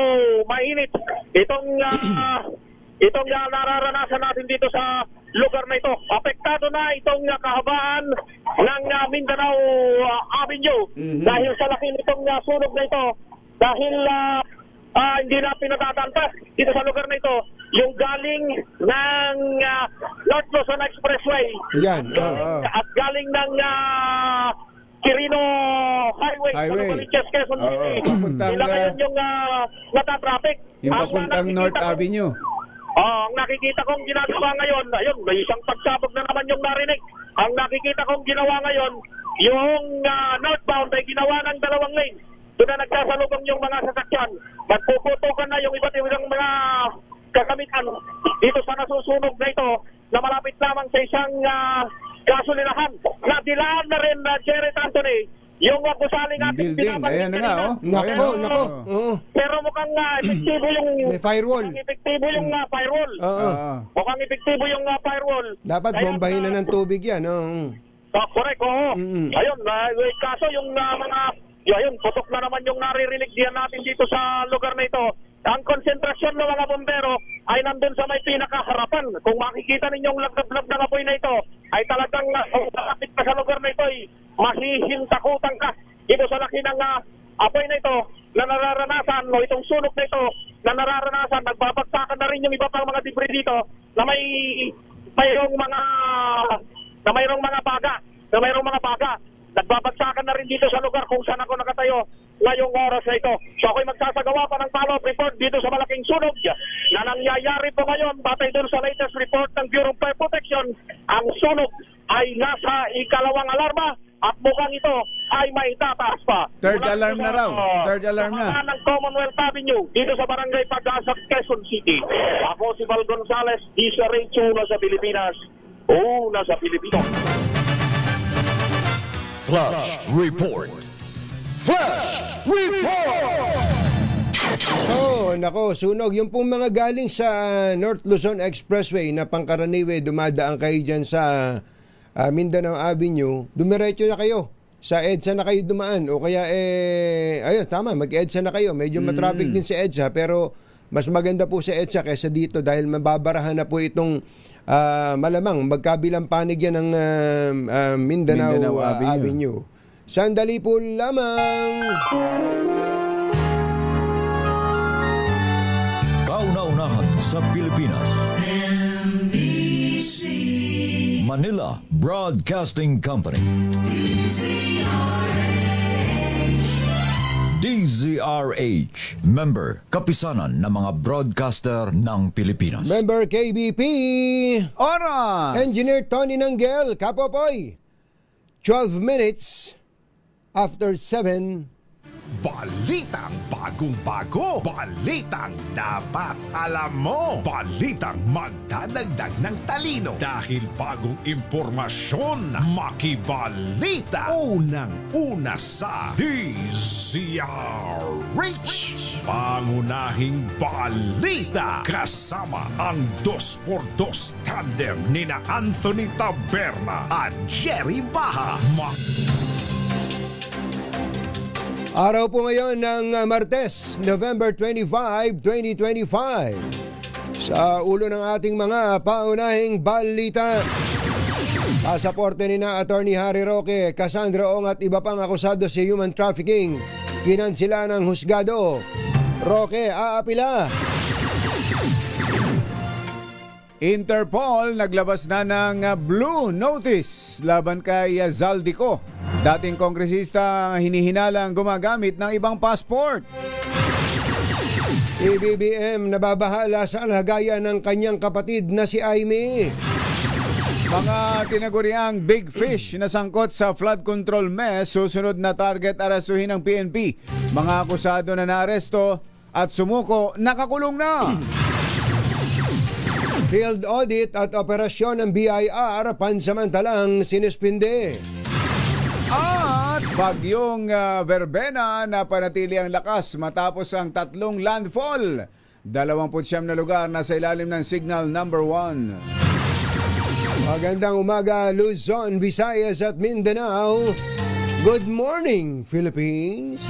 mainit. Itong nararanasan natin dito sa lugar na ito. Apektado na itong kahabaan ng Mindanao Avenue dahil sa laki nitong sunog na ito. Dahil hindi na pinatatantas dito sa lugar na ito yung galing ng North Luzon Expressway. At galing ng Quirino Highway. Quezon City. Sila ngayon yung natatraffic. Yung papuntang North Avenue. Ang nakikita kong ginagawa ngayon, ayun, may isang pagsabog na naman yung narinig. Ang nakikita kong ginawa ngayon, yung northbound ay ginawa ng 2 lane. Doon na nagsasalubong yung mga sasakyan. Magpuputukan na yung iba't ibang mga kagamitan dito sa nasusunog na ito na malapit lamang sa isang gasolinahan. Nadilaan na rin Jerry Anthony yung gusaling ating building. Ayan na nga, Nako. Pero mukhang epektibo yung firewall. Mukhang epektibo yung firewall. Mukhang epektibo yung firewall. Dapat bombahin na ng tubig yan. Correct, Ayun, kaso yung putok na naman yung naririnig diyan natin dito sa lugar na ito. Ang konsentrasyon ng mga bombero ay nandun sa may pinakaharapan. Kung makikita ninyong laglab ng apoy na ito, ay talagang malapit pa sa lugar na ito ay mahihintakutan ka. Dito sa laki ng apoy na ito na nararanasan, o itong sunog na ito na nararanasan, nagbabagsakan na rin yung iba pang mga debris dito na mayroong mga baga. Nagbabagsakan na rin dito sa lugar kung saan ako nakatayo ngayong oras na ito. So ako'y magsasagawa pa ng follow-up report dito sa malaking sunog na nangyayari po ngayon. Batay doon sa latest report ng Bureau of Fire Protection, ang sunog ay nasa 2nd alarma at mukhang ito ay may tataas pa. Third alarm na raw. Third alarm na. Ng Commonwealth Avenue dito sa Barangay Pag-asa, Quezon City. Ako si Val Gonzales, DZRH, una sa Pilipinas, una sa Pilipino. Flash Report. Nako, sunog. Yung pong mga galing sa North Luzon Expressway na pangkaraniwe, dumadaan kayo dyan sa Mindanao Avenue, dumiretso na kayo. Sa EDSA na kayo dumaan. O kaya, ayun, tama, mag-EDSA na kayo. Medyo matraffic din sa EDSA, pero mas maganda po sa EDSA kaysa dito dahil mababarahan na po itong malamang magkabilang panig yan ng Mindanao Avenue. Sandali po lamang. Kauna-unahan sa Pilipinas. NBC Manila Broadcasting Company. DZRH, member, kapisanan ng mga broadcaster ng Pilipinas. Member KBP. Oras! Engineer Tony Nanggel, Kapopoy. 12 minutes after 7. Balitang bagong-bago. Balitang dapat alam mo. Balitang magdadagdag ng talino. Dahil bagong impormasyon, makibalita. Unang-una sa DZRH. Pangunahing balita. Kasama ang 2x2 tandem nina Anthony Taberna at Jerry Baha. Araw po ngayon ng Martes, November 25, 2025. Sa ulo ng ating mga paunahing balita. Pasaporte ni na Attorney Harry Roque, Cassandra Ong at iba pang akusado sa human trafficking. Kinansila ng husgado. Roque, aapila. Interpol naglabas na ng blue notice laban kay Zaldico, dating kongresista hinihinalang gumagamit ng ibang passport. PBBM nababahala sa alagayan ng kanyang kapatid na si Aimee. Mga tinaguriang big fish na sangkot sa flood control mess, susunod na target arestuhin ng PNP. Mga akusado na naaresto at sumuko, nakakulong na. Field audit at operasyon ng BIR pansamantalang sinuspinde. At bagyong Verbena na panatili ang lakas matapos ang 3 landfall. 29 na lugar na sa ilalim ng signal number 1. Magandang umaga, Luzon, Visayas at Mindanao. Good morning, Philippines.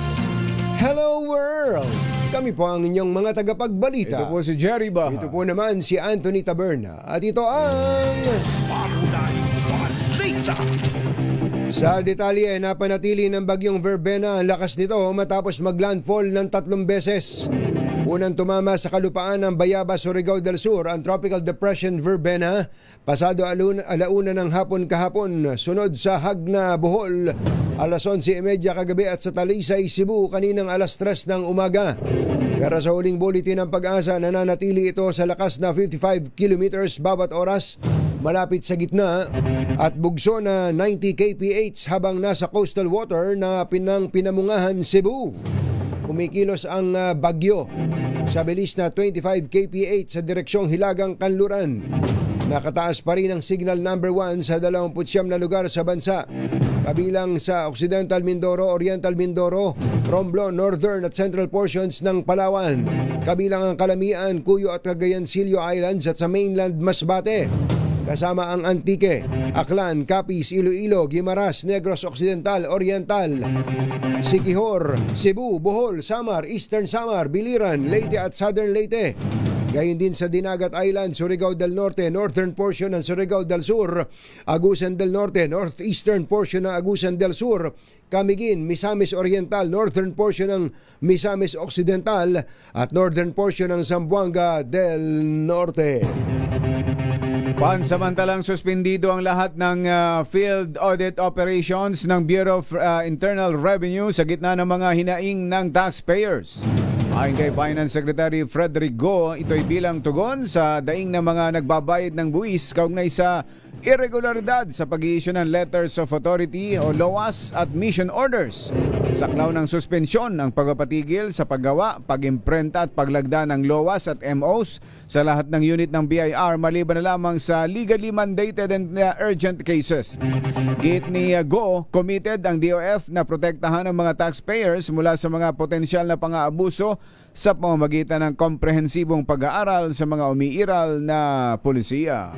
Hello, world. Kami po ang inyong mga tagapagbalita. Ito po si Jerry Baha. Ito po naman si Anthony Taberna. At ito ang... Sa detalye, napanatili ng bagyong Verbena ang lakas nito matapos maglandfall ng 3 beses. Unang tumama sa kalupaan ng Bayaba, Surigao del Sur ang Tropical Depression Verbena pasado alauna ng hapon kahapon. Sunod sa Hagna, Bohol, alas 11:30 kagabi at sa Talisay, Cebu kaninang alas 3 ng umaga. Pero sa huling bulletin ng Pag-asa, nananatili ito sa lakas na 55 kilometers bawat oras malapit sa gitna at bugso na 90 kph habang nasa coastal water na pinamungahan Cebu. Kumikilos ang bagyo sa bilis na 25 kph sa direksyong Hilagang Kanluran. Nakataas pa rin ang signal number 1 sa 29 na lugar sa bansa, kabilang sa Occidental Mindoro, Oriental Mindoro, Romblon, Northern at Central portions ng Palawan, kabilang ang Calamian, Cuyo at Cagayancillo Islands at sa mainland Masbate. Kasama ang Antique, Aklan, Capiz, Iloilo, Guimaras, Negros Occidental, Oriental, Siquijor, Cebu, Bohol, Samar, Eastern Samar, Biliran, Leyte at Southern Leyte. Gayon din sa Dinagat Island, Surigao del Norte, Northern portion ng Surigao del Sur, Agusan del Norte, Northeastern portion ng Agusan del Sur, Camiguin, Misamis Oriental, Northern portion ng Misamis Occidental at Northern portion ng Zamboanga del Norte. Pansamantalang suspendido ang lahat ng field audit operations ng Bureau of Internal Revenue sa gitna ng mga hinaing ng taxpayers. Ayon kay Finance Secretary Frederick Go, ito'y bilang tugon sa daing ng mga nagbabayad ng buwis kaugnay sa irregularidad sa pag-i-issue ng Letters of Authority o LOAS at Mission Orders. Saklaw ng suspensyon ang pagpapatigil sa paggawa, pag-imprenta at paglagda ng LOAS at MOs sa lahat ng unit ng BIR maliban na lamang sa legally mandated and urgent cases. Gate ni Go, committed ang DOF na protektahan ang mga taxpayers mula sa mga potensyal na pang-aabuso sa pamamagitan ng komprehensibong pag-aaral sa mga umiiral na pulisiya.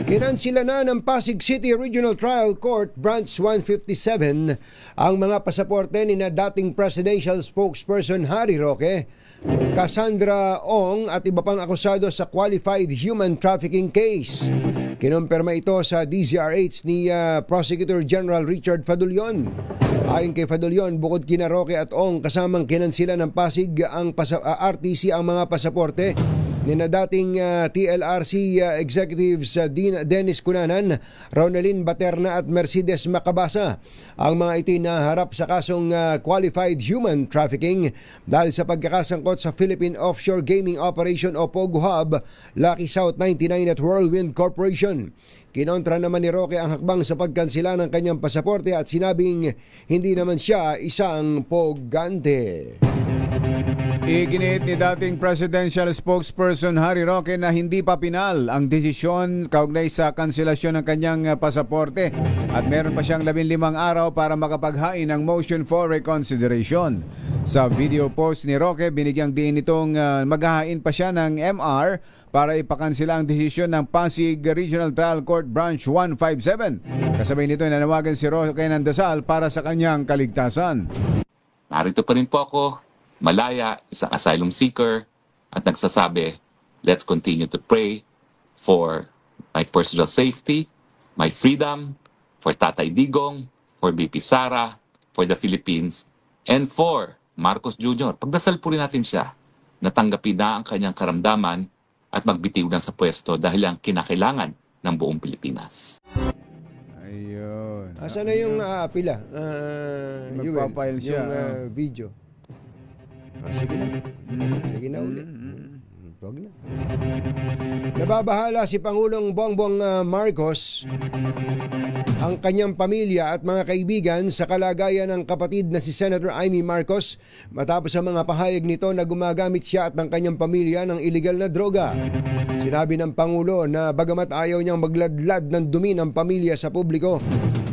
Kinansila na ng Pasig City Regional Trial Court Branch 157 ang mga pasaporte ni na dating presidential spokesperson Harry Roque, Cassandra Ong at iba pang akusado sa qualified human trafficking case. Kinumpirma ito sa DZRH ni Prosecutor General Richard Fadulion. Ayon kay Fadulion, bukod kina Roque at Ong, kasamang kinansila ng Pasig ang RTC ang mga pasaporte ni na dating TLRC executives Dennis Cunanan, Ronaldin Baterna at Mercedes Macabasa. Ang mga ito naharap sa kasong qualified human trafficking dahil sa pagkakasangkot sa Philippine Offshore Gaming Operation o POGO Hub, Lucky South 99 at Whirlwind Corporation. Kinontra naman ni Roque ang hakbang sa pagkansila ng kanyang pasaporte at sinabing hindi naman siya isang pogante. Iginit ni dating presidential spokesperson Harry Roque na hindi pa pinal ang desisyon kaugnay sa kanselasyon ng kanyang pasaporte at meron pa siyang 15 araw para makapaghain ng motion for reconsideration. Sa video post ni Roque, binigyang diin nitong maghahain pa siya ng MR para ipakansila ang desisyon ng Pasig Regional Trial Court Branch 157. Kasabay nito nanawagan si Roque ng dasal para sa kanyang kaligtasan. Narito pa rin po ako, malaya, isang asylum seeker, at nagsasabi, let's continue to pray for my personal safety, my freedom, for Tatay Digong, for BP Sara, for the Philippines, and for Marcos Jr. Pagdasal po rin natin siya na tanggapin na ang kanyang karamdaman at magbitiw na sa pwesto dahil ang kinakailangan ng buong Pilipinas. Ayun. Asan na yung pila? Magpapile siya. Yung video. Sige na. Sige na ulit. Wag na. Nababahala si Pangulong Bongbong Marcos, ang kanyang pamilya at mga kaibigan sa kalagayan ng kapatid na si Senator Amy Marcos matapos ang mga pahayag nito na gumagamit siya at ng kanyang pamilya ng iligal na droga. Sinabi ng Pangulo na bagamat ayaw niyang magladlad ng dumi ng pamilya sa publiko,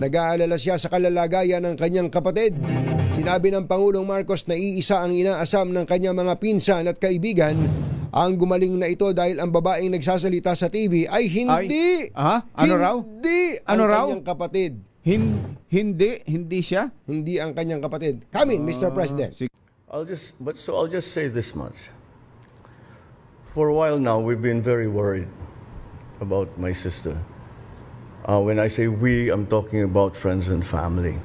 nag-aalala siya sa kalalagayan ng kanyang kapatid. Sinabi ng Pangulong Marcos na iisa ang inaasam ng kanyang mga pinsan at kaibigan. Ang gumaling na ito dahil ang babaeng nagsasalita sa TV ay hindi. Ano raw? Hindi ano ang raw? kanyang kapatid. Hindi siya? Hindi ang kanyang kapatid. Come in, Mr. President. I'll just say this much. For a while now, we've been very worried about my sister. When I say we, I'm talking about friends and family.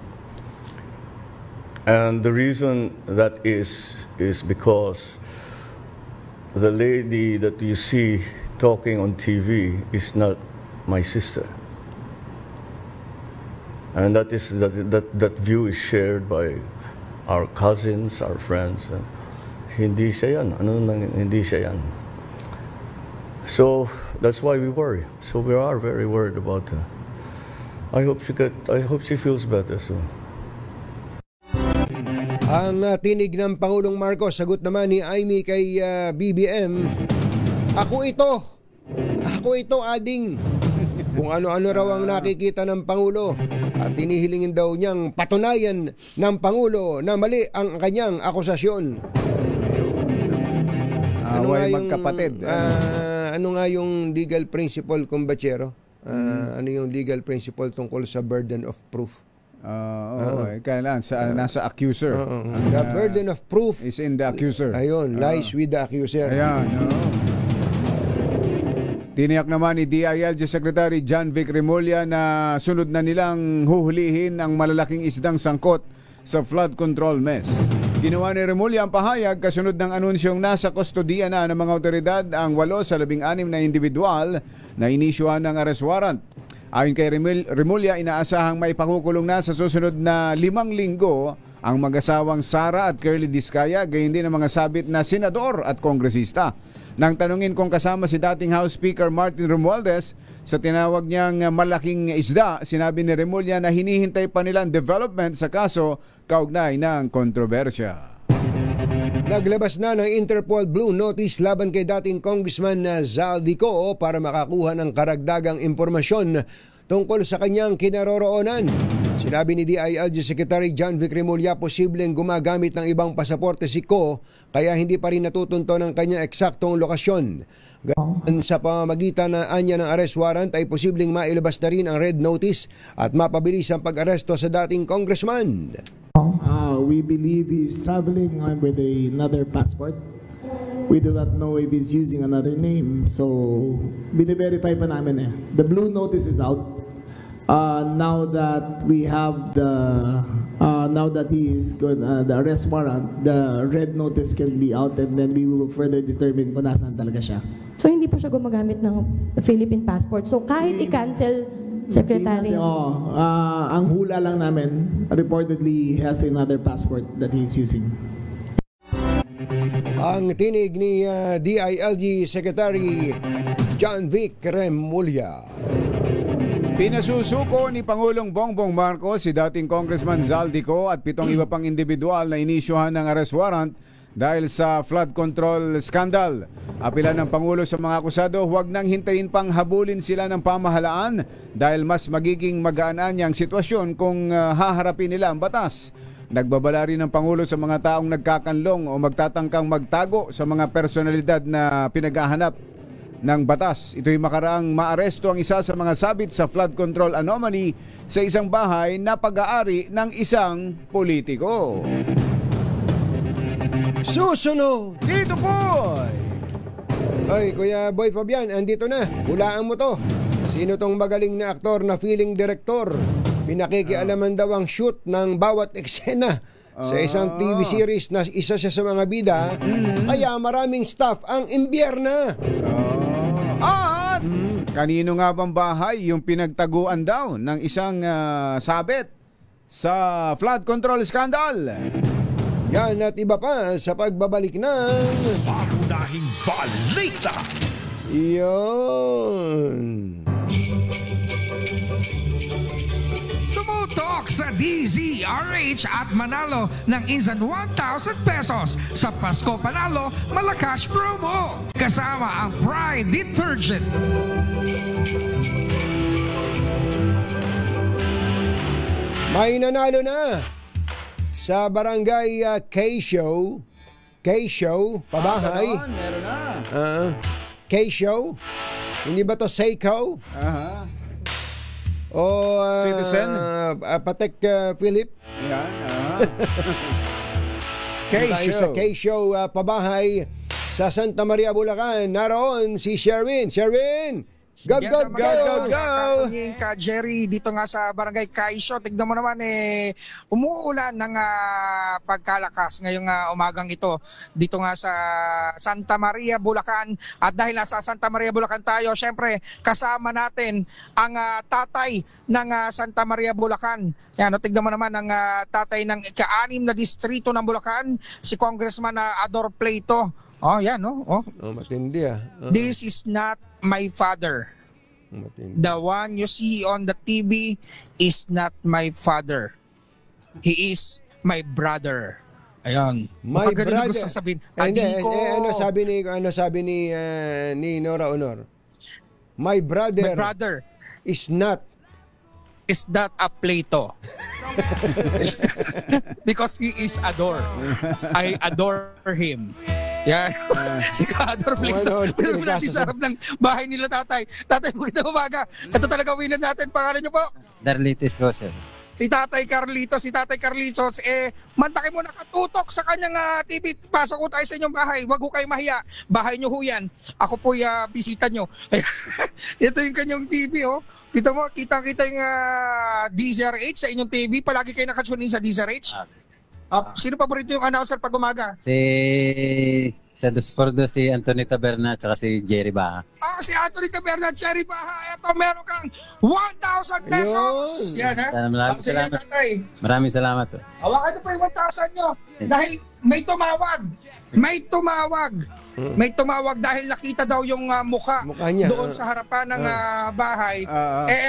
And the reason that is because the lady that you see talking on TV is not my sister. And that view is shared by our cousins, our friends. Hindi siya yan. Hindi siya yan. So that's why we worry. So we are very worried about her. I hope she feels better soon. Ang tinig ng Pangulong Marcos, sagot naman ni Amy kay BBM, Ako ito, ading. Kung ano-ano raw ang nakikita ng Pangulo at tinihilingin daw niyang patunayan ng Pangulo na mali ang kanyang akusasyon. Away magkapatid. Ano nga yung legal principle, Kumbachero? Ano yung legal principle tungkol sa burden of proof? Kailan nasa accuser. The burden of proof is in the accuser. Ayun, lies with the accuser. Ayan. Tiniyak naman ni DILG Secretary John Vic Remulla na sunod na nilang huhulihin ang malalaking isdang sangkot sa flood control mess. Ginawa ni Remulla ang pahayag kasunod ng anunsyong nasa kustodiya na ng mga otoridad ang 8 sa 16 na individual na inisyuhan ng arrest warrant. Ayon kay Remulla, inaasahang may pakukulong na sa susunod na 5 linggo ang mag-asawang Sara at Curly Discaya, gayon din ang mga sabit na senador at kongresista. Nang tanungin kung kasama si dating House Speaker Martin Romualdez sa tinawag niyang malaking isda, sinabi ni Remulla na hinihintay pa nilang development sa kaso kaugnay ng kontrobersya. Naglabas na ng Interpol Blue Notice laban kay dating Congressman Zaldico para makakuha ng karagdagang impormasyon tungkol sa kanyang kinaroroonan. Sinabi ni DILG Secretary John Vic Remulla, posibleng gumagamit ng ibang pasaporte si Ko kaya hindi pa rin natutunto ng kanyang eksaktong lokasyon. Sa pamamagitan na anya ng arrest warrant ay posibleng mailabas na rin ang red notice at mapabilis ang pag-aresto sa dating congressman. We believe he's traveling with another passport. We do not know if he's using another name. So, bine-verify pa namin eh. The blue notice is out. Now that we have now that he is good, the arrest warrant, the red notice can be out and then we will further determine kung nasaan talaga siya. So, hindi po siya gumagamit ng Philippine passport. So, kahit i-cancel, Secretary? Ang hula lang namin, reportedly has another passport that he's using. Ang tinig ni DILG Secretary John Vic Remulla. Pinasusuko ni Pangulong Bongbong Marcos si dating Congressman Zaldico at 7 iba pang individual na inisyuhan ng arrest warrant dahil sa flood control scandal. Apila ng Pangulo sa mga akusado, huwag nang hintayin pang habulin sila ng pamahalaan dahil mas magiging magaan ang sitwasyon kung haharapin nila ang batas. Nagbabala rin ng Pangulo sa mga taong nagkakanlong o magtatangkang magtago sa mga personalidad na pinaghahanap ng batas. Ito'y makaraang maaresto ang isa sa mga sabit sa flood control anomaly sa isang bahay na pag-aari ng isang politiko. Susunod dito po! Ay, Kuya Boy Fabian, andito na. Hulaan mo to. Sino tong magaling na aktor na feeling director? Pinakikialaman daw ang shoot ng bawat eksena sa isang TV series na isa siya sa mga bida. Kaya maraming staff ang imbierna. At kanino nga bang bahay yung pinagtaguan daw ng isang sabit sa flood control scandal? Yan at iba pa sa pagbabalik ng Pangunahing balita. Yun. Tumutok sa DZRH at manalo ng instant 1,000 pesos sa Pasko Panalo Malacash Promo. Kasama ang Pride Detergent. May nanalo na sa barangay K-Show. K-Show, pabahay. Meron na. K-Show. Hindi ba to Seiko? O Citizen? Patek Philip? Yan. Tayo sa K-Show, pabahay sa Santa Maria, Bulacan. Naroon si Sherwin. Sherwin! Go, go, go! Ka, Jerry, dito nga sa Barangay Kaisyo, tignan mo naman umuulan ng pagkalakas ngayong umagang ito. Dito nga sa Santa Maria, Bulacan. At dahil nasa Santa Maria, Bulacan tayo, syempre kasama natin ang tatay ng Santa Maria, Bulacan. Yan, tignan mo naman ang tatay ng ika-6 na distrito ng Bulacan, si Congressman Ador Pleito. Oh, yan, matindi This is not my father. Matindi. The one you see on the TV is not my father. He is my brother. Ayun. My brother. Gusto sabihin, ano sabi ni Nora Honor? My brother is not a Plato. Because he is adore. I adore him. Yan. Si Ador Plato. Pero natin sa harap ng bahay nila tatay. Tatay, magandang umaga. Ito talaga winner natin. Pangalan niyo po? Darlitis ko, sir. Si Tatay Carlitos, mantakin mo nakatutok sa kanyang TV. Pasok ko tayo sa inyong bahay. Huwag ko kayo mahiya. Bahay nyo ho yan. Ako po bisita nyo. Ito yung kanyang TV, oh. Kita mo, kitang-kita yung DZRH sa inyong TV. Palagi kayo nakatune in sa DZRH. Sino paborito yung announcer pag umaga? Sa Dos por Dos, si Anthony Taberna at si Jerry Baha. Si Anthony Taberna at Jerry Baha. Ito, meron kang 1,000 pesos. Yan, ha? Maraming salamat. Maraming salamat. Hawakan nyo po yung 1,000 nyo. Dahil may tumawag dahil nakita daw yung mukha niya, doon sa harapan ng bahay.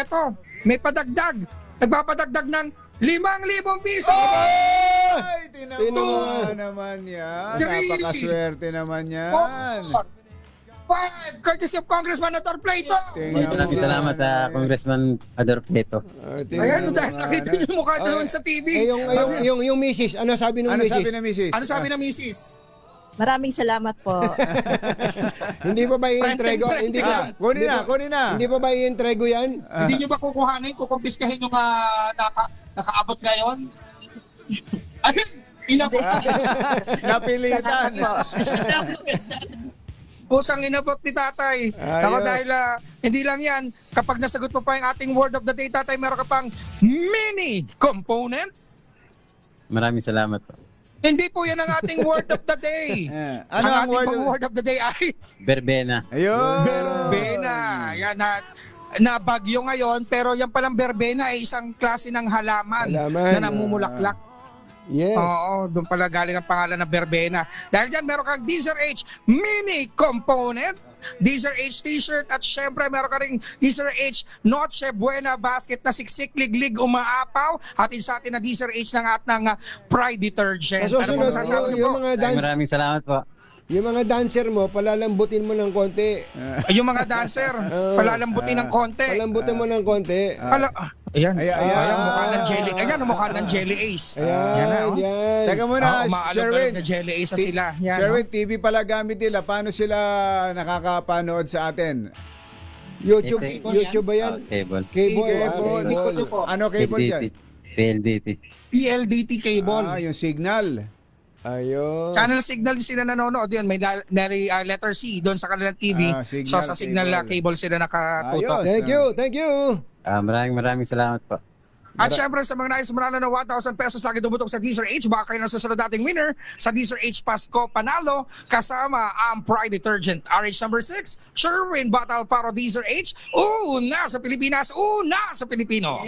Eto, may padagdag. Nagpapadagdag ng 5,000 piso! Ay, tinawa naman yan. Napakaswerte naman yan. Courtesy of Congressman Ador Pleito. Maraming salamat, Congressman Ador Pleito. Ayan, dahil nakita niyo yung mukha doon sa TV. Yung misis, ano sabi ng misis? Ano sabi ng misis? Maraming salamat po. Hindi pa ba i-entrego? Kunin na. Hindi pa ba i-entrego yan? Hindi nyo ba kukuhanin? Kukumpiskahin yung nakaabot ngayon? Ayun! Napilitan. Pusang inabot ni tatay. Ako dahil hindi lang yan, kapag nasagot mo pa yung ating word of the day, tatay, meron ka pang mini component. Maraming salamat po. Hindi po yan ang ating word of the day. Ano ang word of the day ay Verbena. Ayun. Verbena. Yan na bagyo ngayon, pero yan palang verbena ay isang klase ng halaman na namumulaklak. Yes. Oo, doon pala galing ang pangalan na verbena. Dahil dyan, meron kang DZRH mini component, DZRH t-shirt, at syempre meron ka rin DZRH Noche Buena basket na siksik, liglig, umaapaw. Hatid sa atin na DZRH ng Pride Detergent. Sa susunod, maraming salamat po. Yung mga dancer mo, palalambutin mo ng konti. Yung mga dancer, palalambutin ng konti. Palambutin mo ng konti. Ayan. Mukha ng jelly. Ayan, mukha ng jelly ace. Ayan. Teka muna, Sherwin. Na jelly ace sila. Sherwin, TV pala gamit nila. Paano sila nakakapanood sa atin? YouTube ba yan? Cable. Ano cable yan? PLDT. PLDT cable. Yung signal. Ayun. Channel Signal sila nanonood yun. May letter C doon sa kanilang TV. So sa Signal cable sila nakatutok. Thank you. Maraming salamat po. At syempre sa mga nais manalo ng 1,000 pesos lagi dumutong sa Deezer H, baka kayo nang susunod nating winner sa Deezer H Pasko Panalo kasama ang Pride Detergent RH number 6, Sherwin Bottle Faro Deezer H, una sa Pilipinas, una sa Pilipino.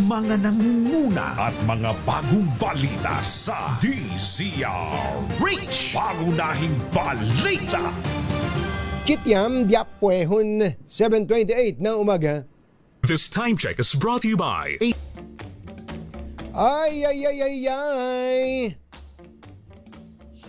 Mga nangunguna at mga bagong balita sa DZRH. Pangunahing balita. Kityam Diapwehon, 7:28 ng umaga. This time check is brought to you by Ay.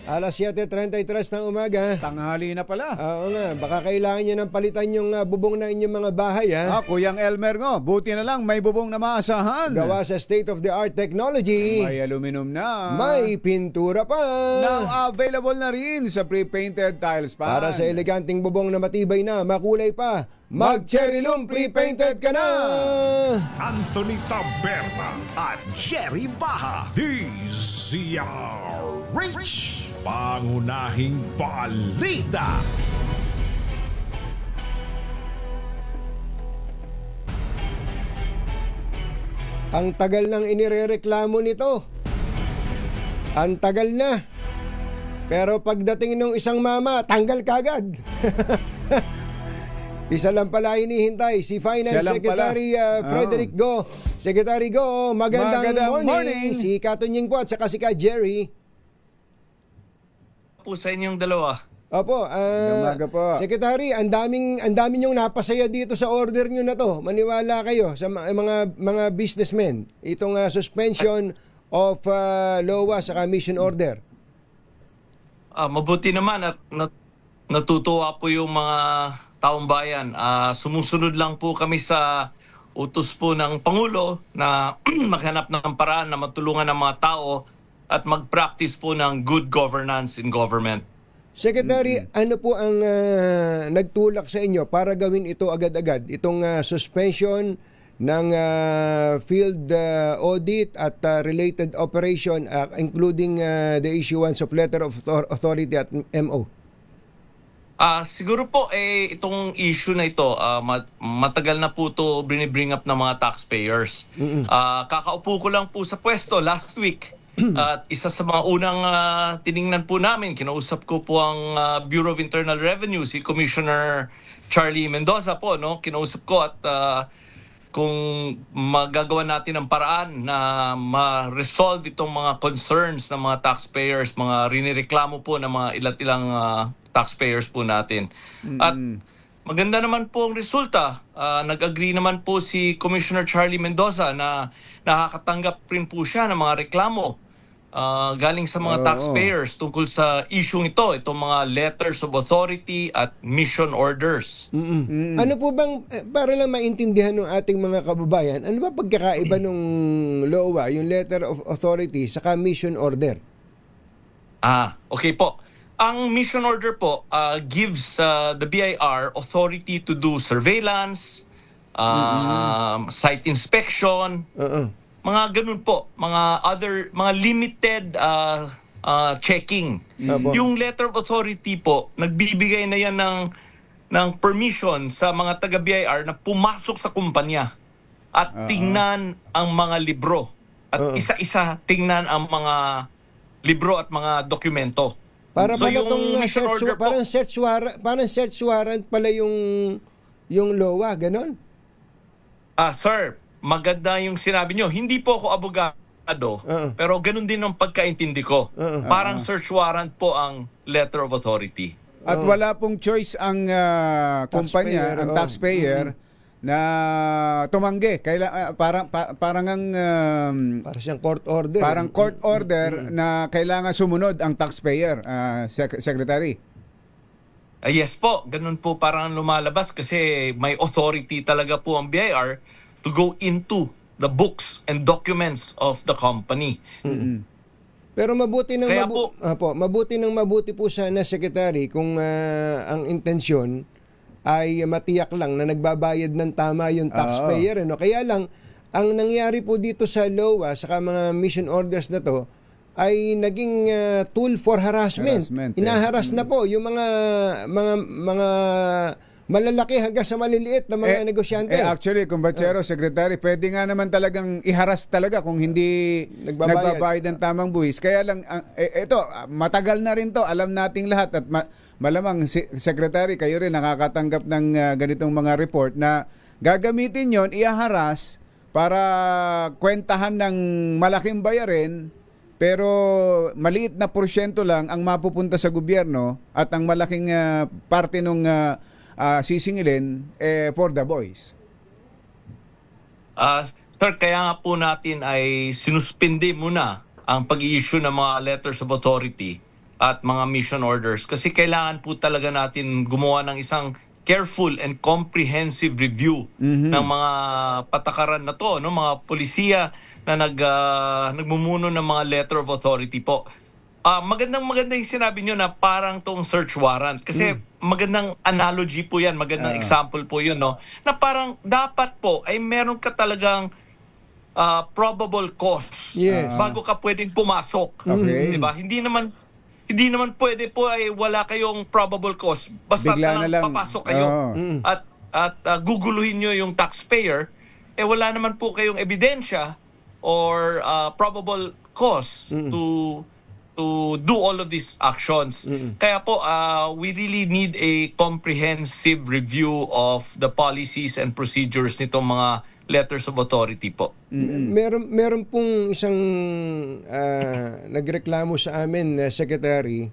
Alas 7:33 ng umaga. Tanghali na pala. Oo nga, baka kailangan nyo nang palitan yung bubong ng inyong mga bahay, ha? Kuyang Elmer ngo, buti na lang may bubong na maasahan. Gawa sa state-of-the-art technology. May aluminum na. May pintura pa. Now available na rin sa pre-painted tiles pan. Para sa eleganting bubong na matibay na, makulay pa, mag-Cherylum pre-painted ka na! Anthony Taberna at Jerry Baha. DZRH. Pangunahing balita. Ang tagal nang inirereklamo nito. Ang tagal na. Pero pagdating ng isang mama, tanggal kagad. Isa lang pala hinihintay, si Finance Secretary Frederick Go. Secretary Go, magandang morning. Si Katunying po at saka si Ka Jerry. Po sa inyong dalawa. Opo, po. Secretary, ang daming yung napasaya dito sa order nyo na to. Maniwala kayo sa mga businessmen. Itong suspension of LOA sa mission order. Mabuti naman at natutuwa po yung mga taong bayan. Sumusunod lang po kami sa utos po ng Pangulo na maghanap ng paraan na matulungan ng mga tao at mag-practice po ng good governance in government. Secretary, ano po ang nagtulak sa inyo para gawin ito agad-agad? Itong suspension ng field audit at related operation, including the issuance of letter of authority at MO? Siguro po itong issue na ito matagal na po ito bring up ng mga taxpayers. Kakaupo ko lang po sa pwesto last week at isa sa mga unang tiningnan po namin, kinausap ko po ang Bureau of Internal Revenue, si Commissioner Charlie Mendoza po, no? Kinausap ko at kung magagawa natin ang paraan na ma-resolve itong mga concerns ng mga taxpayers, mga rinireklamo po ng mga ilang taxpayers po natin. At maganda naman po ang resulta. Nag-agree naman po si Commissioner Charlie Mendoza na nakakatanggap rin po siya ng mga reklamo galing sa mga taxpayers tungkol sa issue ito, itong mga letters of authority at mission orders. Ano po bang, para lang maintindihan ng ating mga kababayan, ano ba pagkakaiba ng LOA, yung letter of authority, saka mission order? Okay po. Ang mission order po gives the BIR authority to do surveillance, site inspection, mga ganun po, mga limited checking. Yung letter of authority po, nagbibigay na yan ng permission sa mga taga-BIR na pumasok sa kumpanya at tingnan ang mga libro. At isa-isa tingnan ang mga libro at mga dokumento. Para pala itong parang search warrant pala yung LOA, ganon? Sir, maganda yung sinabi nyo. Hindi po ako abogado, pero ganun din ang pagkaintindi ko. Parang search warrant po ang letter of authority. At wala pong choice ang kumpanya, ang taxpayer, na tumanggi. Parang siyang court order. Parang court order na kailangan sumunod ang taxpayer, Secretary. Yes po, ganun po parang lumalabas kasi may authority talaga po ang BIR to go into the books and documents of the company. Pero mabuti mabuti po sana, Secretary, kung ang intensyon ay matiyak lang na nagbabayad ng tama yung taxpayer. Kaya lang, ang nangyari po dito sa LOA, saka mga mission orders na to, ay naging tool for harassment. Inaharas na po yung mga malalaki hanggang sa maliliit na mga negosyante. Actually, Kumbachero, Secretary, pwede nga naman talagang iharas talaga kung hindi nagbabayad ng tamang buwis. Kaya lang, ito, matagal na rin to. Alam nating lahat at malamang, Secretary, kayo rin nakakatanggap ng ganitong mga report na gagamitin yon, iaharas para kwentahan ng malaking bayarin, pero maliit na porsyento lang ang mapupunta sa gobyerno at ang malaking parte ng sisingilin for the boys. Sir, kaya nga po natin ay sinuspindi muna ang pag-i-issue ng mga letters of authority at mga mission orders kasi kailangan po talaga natin gumawa ng isang careful and comprehensive review ng mga patakaran na to, no? Mga polisiya na nagmumuno ng mga letter of authority po. Magandang yung sinabi nyo na parang tong search warrant. Kasi magandang analogy po yan, magandang example po yun, no? Na parang dapat po ay meron ka talagang probable cause bago ka pwedeng pumasok. Okay. Diba? Hindi naman pwede po ay wala kayong probable cause. Basta na lang papasok kayo at guguluhin nyo yung taxpayer, wala naman po kayong ebidensya or probable cause to do all of these actions. Kaya po, we really need a comprehensive review of the policies and procedures nitong mga letters of authority po. Meron pong isang nagreklamo sa amin, Secretary,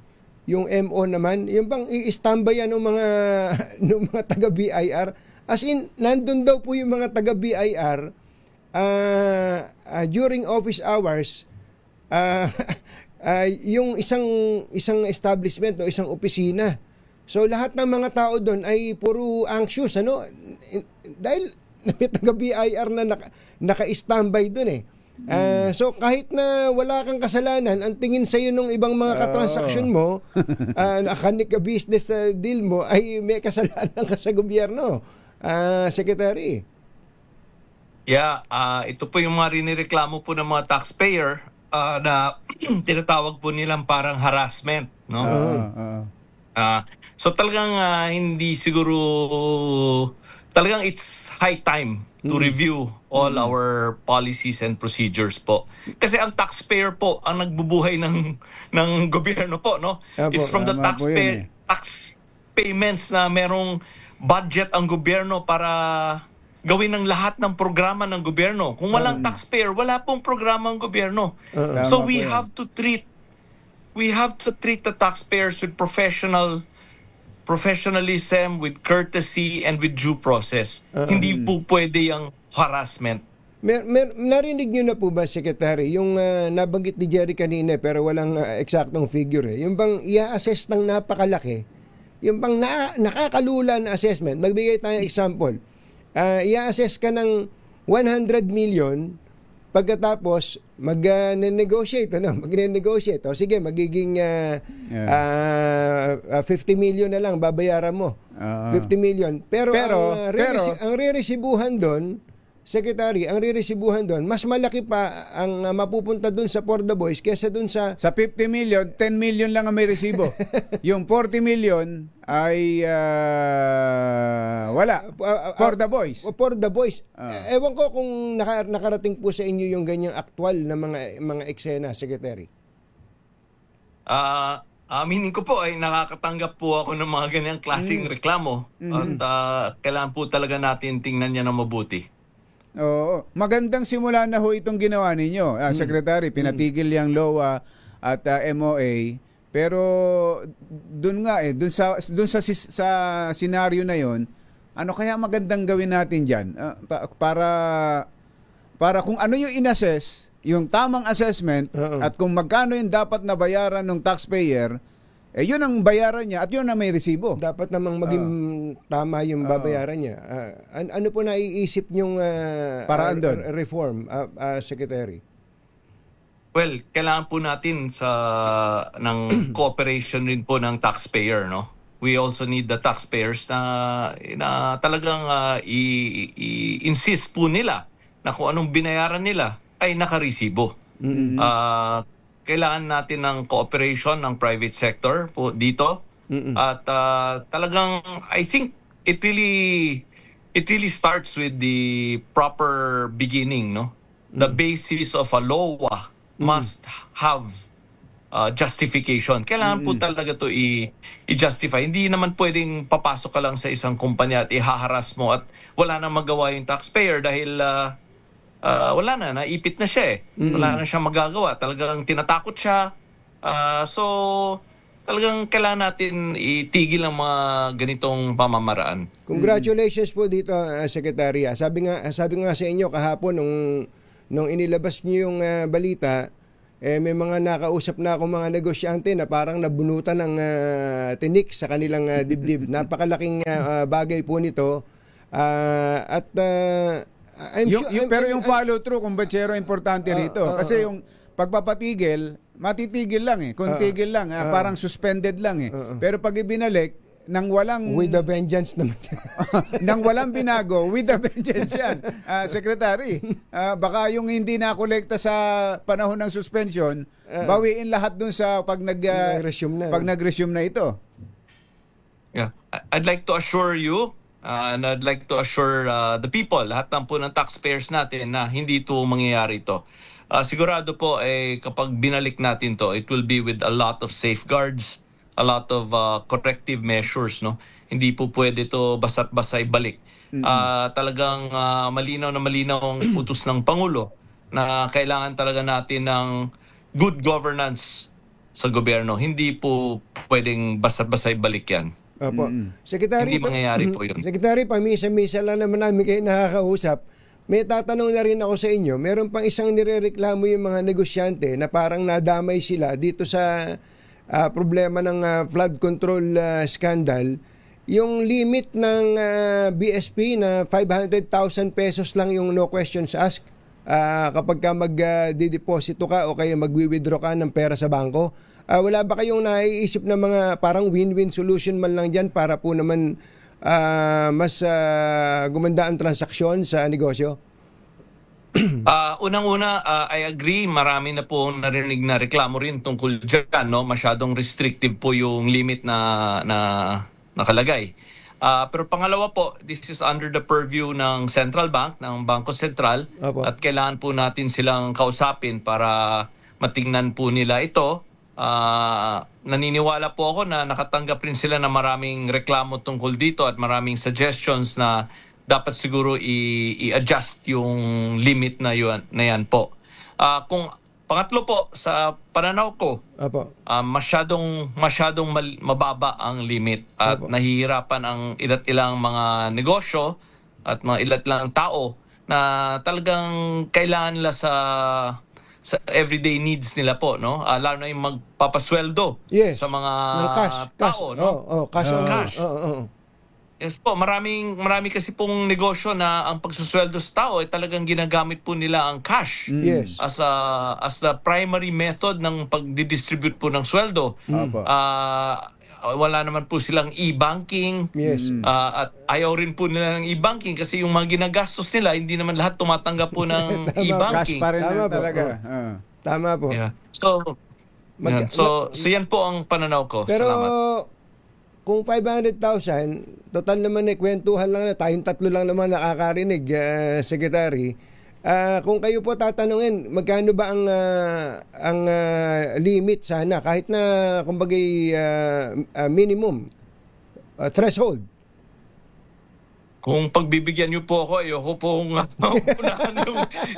yung MO naman, yung bang i-standbyan ng mga taga-BIR. As in, nandun daw po yung mga taga-BIR during office hours, yung isang establishment o isang opisina. So lahat ng mga tao doon ay puro anxious, ano? Dahil may taga-BIR na naka-standby doon eh. So kahit na wala kang kasalanan, ang tingin sa iyo ng ibang mga katransaksyon mo, business deal mo ay may kasalanan ka sa gobyerno, Secretary. Yeah, ito po yung mga rinireklamo po ng mga taxpayer na tinatawag po nilang parang harassment, no? So talagang hindi siguro, talagang it's high time to review all our policies and procedures po. Kasi ang taxpayer po ang nagbubuhay ng gobyerno po, no? It's from the taxpayer tax payments na merong budget ang gobyerno para gawin ng lahat ng programa ng gobyerno. Kung walang taxpayer, wala pong programa ng gobyerno. So we have to treat the taxpayers with professionalism, with courtesy, and with due process. Hindi po pwede yung harassment. Narinig nyo na po ba, Secretary, yung nabanggit ni Jerry kanina pero walang eksaktong figure yung bang i-assess ng napakalaki, yung bang nakakalula na assessment. Magbigay tayo example. I-assess ka ng 100 million, pagkatapos mag-negotiate, o sige, magiging 50 million na lang babayaran mo. 50 million. Pero ang re-resibuhan doon, Secretary, ang re-resibuhan doon, mas malaki pa ang mapupunta doon sa For the Boys kaysa doon sa 50 million, 10 million lang ang may resibo. Yung 40 million ay wala. For the Boys. For the Boys. Ewan ko kung nakarating po sa inyo yung ganyang aktual na mga eksena, Secretary. Aminin ko po ay nakakatanggap po ako ng mga ganyang klaseng reklamo. At kailangan po talaga natin tingnan niya na mabuti. Oo. Magandang simula na ho itong ginawa ninyo, Secretary. Pinatigil yung LOA at MOA. Pero dun nga dun sa senaryo na yon, ano kaya magandang gawin natin diyan para kung ano yung inassess, yung tamang assessment at kung magkano yung dapat na bayaran ng taxpayer, yun ang bayaran niya at yun ang may resibo. Dapat namang maging tama yung babayaran niya. Ano po naiisip niyong paraan doon? Reform, Secretary? Well, kailangan po natin ng cooperation rin po ng taxpayer, no? We also need the taxpayers na talagang i-insist po nila na kung anong binayaran nila ay nakaresibo. kailangan natin ng cooperation ng private sector po dito. At talagang I think it really starts with the proper beginning, no? The basis of a law must have justification. Kailangan po talaga to i-justify. Hindi naman pwedeng papasok ka lang sa isang kumpanya at ihaharas mo at wala nang magawa yung taxpayer dahil wala na, naipit na siya eh. Wala na siyang magagawa. Talagang tinatakot siya. So, talagang kailangan natin itigil ang mga ganitong pamamaraan. Congratulations po dito, Secretary. Sabi nga sa inyo kahapon nung inilabas niyo yung balita, may mga nakausap na akong mga negosyante na parang nabunutan ng tinik sa kanilang dibdib. Napakalaking bagay po nito. Pero yung follow-through, kumbachero, importante rito. Kasi yung pagpapatigil, matitigil lang eh. Kung tigil lang, parang suspended lang eh. Pero pag ibinalik, nang walang... With a vengeance naman. Nang walang binago, with a vengeance yan. Secretary, baka yung hindi na-kolekta sa panahon ng suspension, bawiin lahat dun sa pag nag-resume na ito. Yeah. I'd like to assure you, and I'd like to assure the people, lahat ng po ng taxpayers natin na hindi ito mangyayari ito. Sigurado po kapag binalik natin to, it will be with a lot of safeguards, a lot of corrective measures, no? Hindi po pwede to basa't-basa ibalik. Talagang malinaw ang utos ng Pangulo na kailangan talaga natin ng good governance sa gobyerno. Hindi po pwedeng basa't-basa ibalik yan. Opo. Secretary, hindi mangyayari po yun. Secretary, pamisa-misa lang naman namin kayo nakakausap. May tatanong na rin ako sa inyo. Meron pang isang nirereklamo yung mga negosyante na parang nadamay sila dito sa problema ng flood control scandal. Yung limit ng BSP na 500,000 pesos lang yung no questions asked kapag ka magdideposito ka o kaya magwi-withdraw ka ng pera sa bangko. Wala ba kayong naiisip na mga parang win-win solution man lang dyan para po naman mas gumanda ang transaksyon sa negosyo? Unang-una, I agree, marami na po narinig na reklamo rin tungkol dyan, no? Masyadong restrictive po yung limit na nakalagay. Pero pangalawa po, this is under the purview ng Central Bank, ng Bangko Sentral, at kailangan po natin silang kausapin para matingnan po nila ito. Naniniwala po ako na nakatanggap rin sila na maraming reklamo tungkol dito at maraming suggestions na dapat siguro i-adjust yung limit na yan po. Kung pangatlo po, sa pananaw ko, masyadong mababa ang limit at nahihirapan ang ilat ilang mga negosyo at mga ilat ilang tao na talagang kailangan nila sa everyday needs nila po, no? Lalo na yung magpapasweldo sa mga tao, no? Cash on cash. Yes po, marami kasi pong negosyo na ang pagsusweldo sa tao ay talagang ginagamit po nila ang cash as the primary method ng pagdidistribute po ng sweldo. Wala naman po silang e-banking at ayaw rin po nila ng e-banking kasi yung mga ginagastos nila hindi naman lahat tumatanggap po ng e-banking. Cash pa rin talaga. Tama po. Yeah. So yan po ang pananaw ko. Pero salamat. Kung 500,000, total naman kwentuhan lang na, tayong tatlo lang naman nakakarinig, Secretary. Kung kayo po tatanungin, magkano ba ang limit sana, kahit na kumbagay minimum, threshold? Kung pagbibigyan niyo po ako, ayoko pong unahan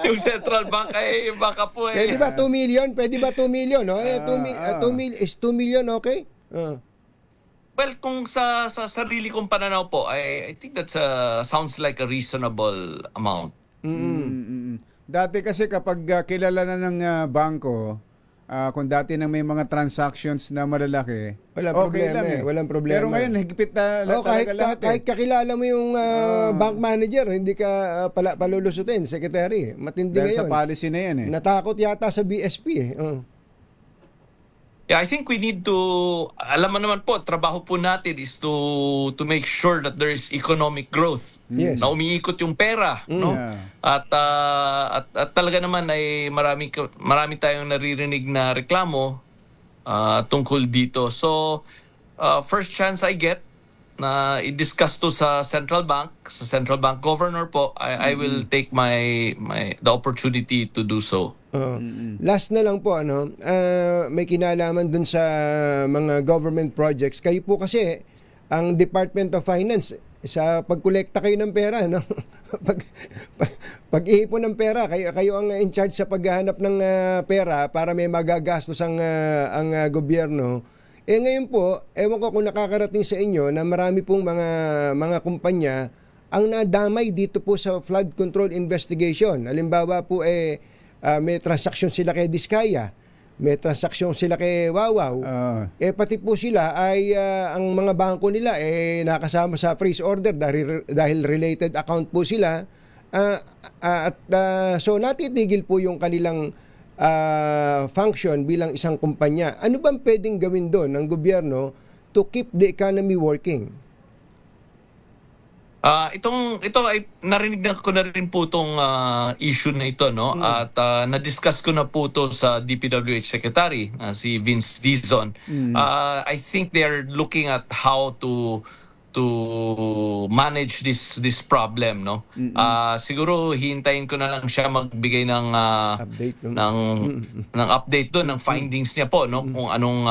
yung Central Bank ay baka po Pwede ba 2 million? Pwede ba 2 million? No? 2 million, okay? Well, kung sa sarili kong pananaw po, I think that sounds like a reasonable amount. Dati kasi kapag kilala na ng bangko, kung dati nang may mga transactions na malalaki, okay lang eh. Walang problema. Pero ngayon, higpit na talaga lahat eh. Kahit kakilala mo yung bank manager, hindi ka palulusutin, Secretary. Matindi dahil ngayon. Sa policy na yan eh. Natakot yata sa BSP eh. Yeah, I think we need to, alam mo naman po, trabaho po natin is to make sure that there is economic growth. Yes. Na umiikot yung pera, no? At talaga naman ay marami tayong naririnig na reklamo tungkol dito. So, first chance I get na i-discuss to sa central bank governor po, I will take the opportunity to do so. Last na lang po, may kinalaman dun sa mga government projects. Kayo po kasi, ang Department of Finance, sa pagkolekta kayo ng pera, no? Pag-iipon ng pera, kayo ang in charge sa paghahanap ng pera para may magagastos ang gobyerno. Ngayon po, ewan ko kung nakakarating sa inyo na marami pong mga kumpanya ang nadamay dito po sa flood control investigation. Halimbawa po, may transaksyon sila kay Diskaya, may transaksyon sila kay Wawaw. Pati po sila ay ang mga bangko nila nakasama sa freeze order dahil related account po sila. So natitigil po yung kanilang function bilang isang kumpanya. Ano bang pwedeng gawin doon ng gobyerno to keep the economy working? Ito ay narinig ko na rin po itong issue na ito, no? At na-discuss ko na po ito sa DPWH Secretary, si Vince Dizon. I think they're looking at how to manage this problem, no? Siguro hintayin ko na lang siya magbigay ng update doon, ng findings niya po, no? Kung anong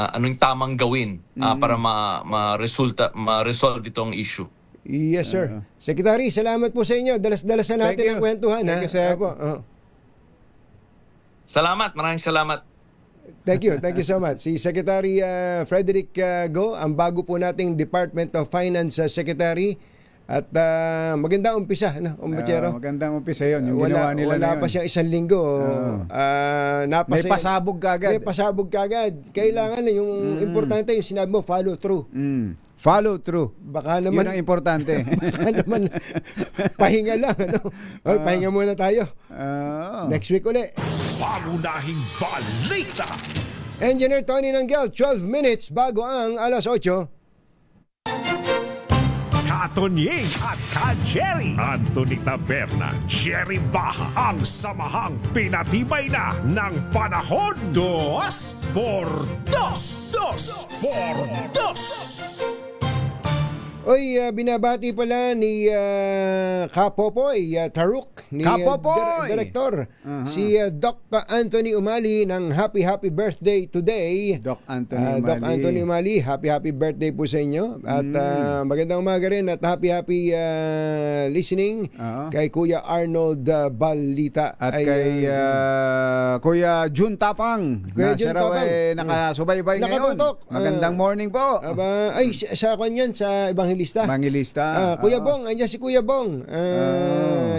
anong tamang gawin para ma-resolve itong issue. Yes, sir. Secretary, salamat po sa inyo. Dalas-dalasan natin ang kwentuhan. Thank you, sir. Salamat, maraming salamat. Thank you so much. Si Secretary Frederick Go, ang bago po nating Department of Finance Secretary. At magandang umpisa, Umbachero. Magandang umpisa yun, yung ginawa nila wala na yun. pa siyang isang linggo. May pasabog kagad. May pasabog kagad. Kailangan yung importante yung sinabi mo, follow through. Follow through. Baka naman, yun ang importante. Baka naman, pahinga lang. Pahinga muna tayo. Next week ulit. Pangunahing balita. Engineer Tony Nanggel, 12 minutes bago ang alas 8. Katonying at Ka-Jerry, Anthony Taberna, Jerry Baha, ang samahang pinatibay na ng panahon. 2x2. 2x2. Oy, binabati pala ni Kapopoy Taruk, ni Director, si Doc Anthony Umali ng happy birthday today. Doc Anthony Umali, happy birthday po sa inyo. At magandang umaga rin at happy listening kay Kuya Arnold Balita. At kay Kuya Jun Tapang. Kuya Jun Tapang. Nakasubaybay ngayon. Magandang morning po. Ay, sa kanyan, sa Evangelista. Kuya Bong, andyan si Kuya Bong.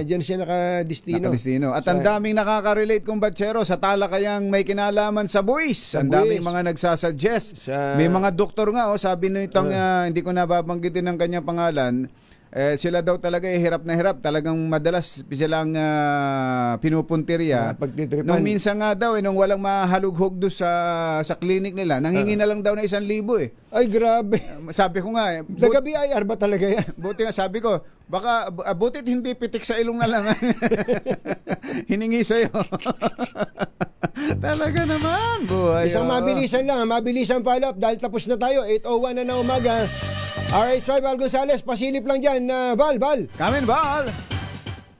Diyan siya nakadistino. At ang daming nakaka-relate kong Batchero sa talakayang may kinalaman sa buwis. Ang daming mga nagsasuggest. May mga doktor nga, sabi nitong hindi ko nababanggitin ng kanyang pangalan. Sila daw talaga hirap na hirap. Talagang madalas silang pinupuntirya. Nung minsan nga daw, nung walang mahalughog doon sa clinic nila, nanghingi na lang daw na 1,000 Ay, grabe. Sabi ko nga, Taga-BIR ba talaga yan? Buti nga, sabi ko, baka butit hindi pitik sa ilong na lang. Hiningi sa'yo. Talaga naman, buhay. Isang mabilisan lang, mabilisan follow-up dahil tapos na tayo. 8:01 na ng umaga. Alright, Val Gonzales, pasilip lang dyan. Val. Kamin, Val.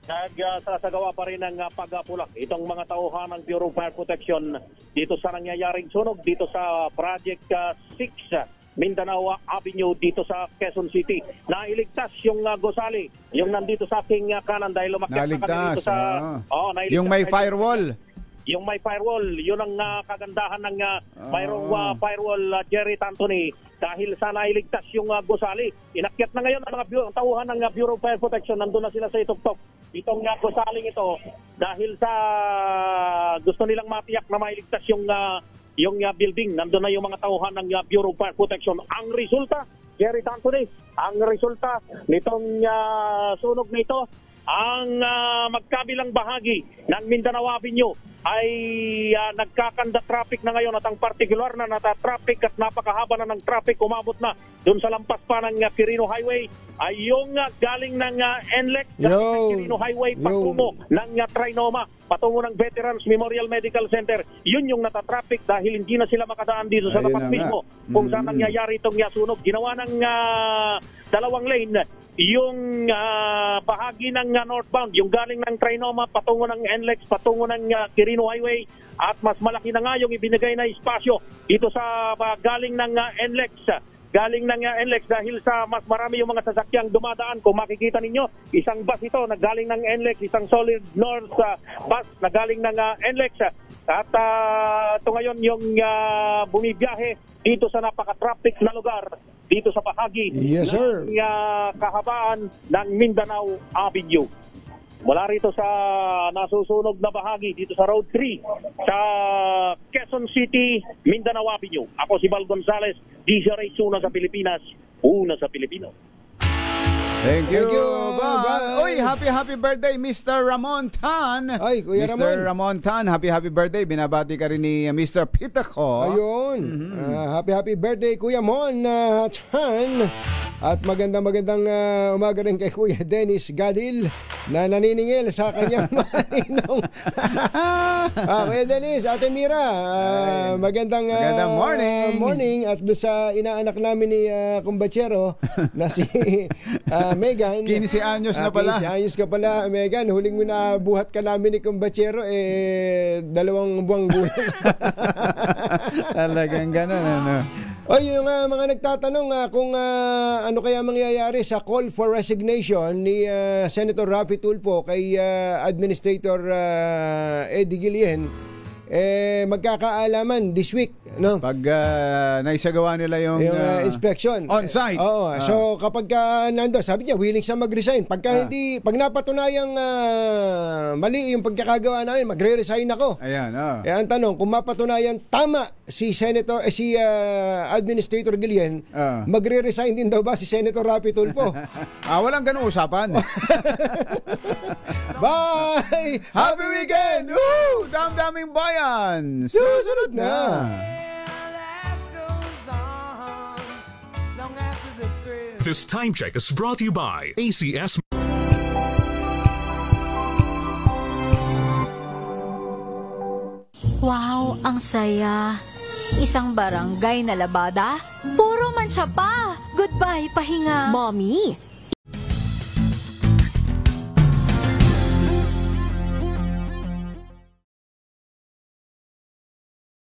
Nagsasagawa pa rin ng pagpulak itong mga tauhan ng Bureau of Fire Protection dito sa nangyayaring sunog dito sa Project 6 Mindanao Avenue dito sa Quezon City. Nailigtas yung gusali, yung nandito sa aking kanan dahil lumakyat na kami dito sa yung may firewall. Yung may firewall, yun ang kagandahan ng mayroong firewall, Jerry Anthony, dahil sa nailigtas yung gusali. Inakyat na ngayon ang mga tauhan ng Bureau of Fire Protection, nandun na sila sa ituktok. Itong gusaling ito, dahil sa gusto nilang matiyak na mailigtas yung building, nandun na yung mga tauhan ng Bureau of Fire Protection. Ang resulta, Jerry Anthony, ang resulta nitong sunog nito, ang magkabilang bahagi ng Mindanao Avenue ay nagkakanda traffic na ngayon at ang partikular na nata-traffic at napakahaba na ng traffic umabot na doon sa lampas pa ng Quirino Highway ay yung galing ng NLEX, galing ng Quirino Highway patungo ng Trinoma, patungo ng Veterans Memorial Medical Center. Yun yung nata-traffic dahil hindi na sila makadaan dito sa tapat mismo kung saan nangyayari itong sunog. Ginawa ng dalawang lane yung bahagi ng northbound, yung galing ng Trinoma patungo ng NLEX, patungo ng Quirino Highway, at mas malaki na nga yung ibinigay na espasyo dito sa galing ng NLEX. Galing ng NLEX dahil sa mas marami yung mga sasakyang dumadaan. Kung makikita ninyo, isang bus ito na galing ng NLEX, isang solid north bus na galing ng NLEX. At ito ngayon yung bumibiyahe dito sa napaka-traffic na lugar dito sa bahagi ng kahabaan ng Mindanao Avenue. Mula rito sa nasusunog na bahagi dito sa Road 3 sa Quezon City, Mindanao Avenue. Ako si Val Gonzales, DZRH, una sa Pilipinas, una sa Pilipino. Thank you. Uy, happy birthday, Mr. Ramon Tan. Ay, Kuya Mr. Ramon Tan, happy birthday. Binabati ka rin ni Mr. Pitaco. Ayun. Happy birthday, Kuya Mon Tan. At magandang umaga rin kay Kuya Dennis Gadil na naniningil sa kanyang maninong. Kuya Dennis, Ate Mira, magandang morning. At doon sa inaanak namin ni Kumbachero na si Megan. 15 anyos na pala. 15 anyos ka pala, Megan. Huling mo na buhat ka namin ni Kumbachero, 2 buwang gulang. Talagang ganun, ano? O yung mga nagtatanong kung ano kaya mangyayari sa call for resignation ni Senator Raffy Tulfo kay Administrator Eddie Guillen, magkakaalaman this week, no? Pag naisagawa nila yung inspection on-site. Oo. So kapag nando, sabi niya willing siya mag-resign. Pag napatunayang mali yung pagkakagawa namin, magre-resign ako. Ayan, ang tanong, kung mapatunayan tama si Administrator Guillen, magre-resign din daw ba si Senator Raffy Tulfo? Walang ganung usapan. Bye! Happy weekend! Woo! Damdaming bayan! Susunod na! This time check is brought to you by ACS. Wow, ang saya. Isang barangay na labada, puro mancha pa. Goodbye, pahinga. Mommy,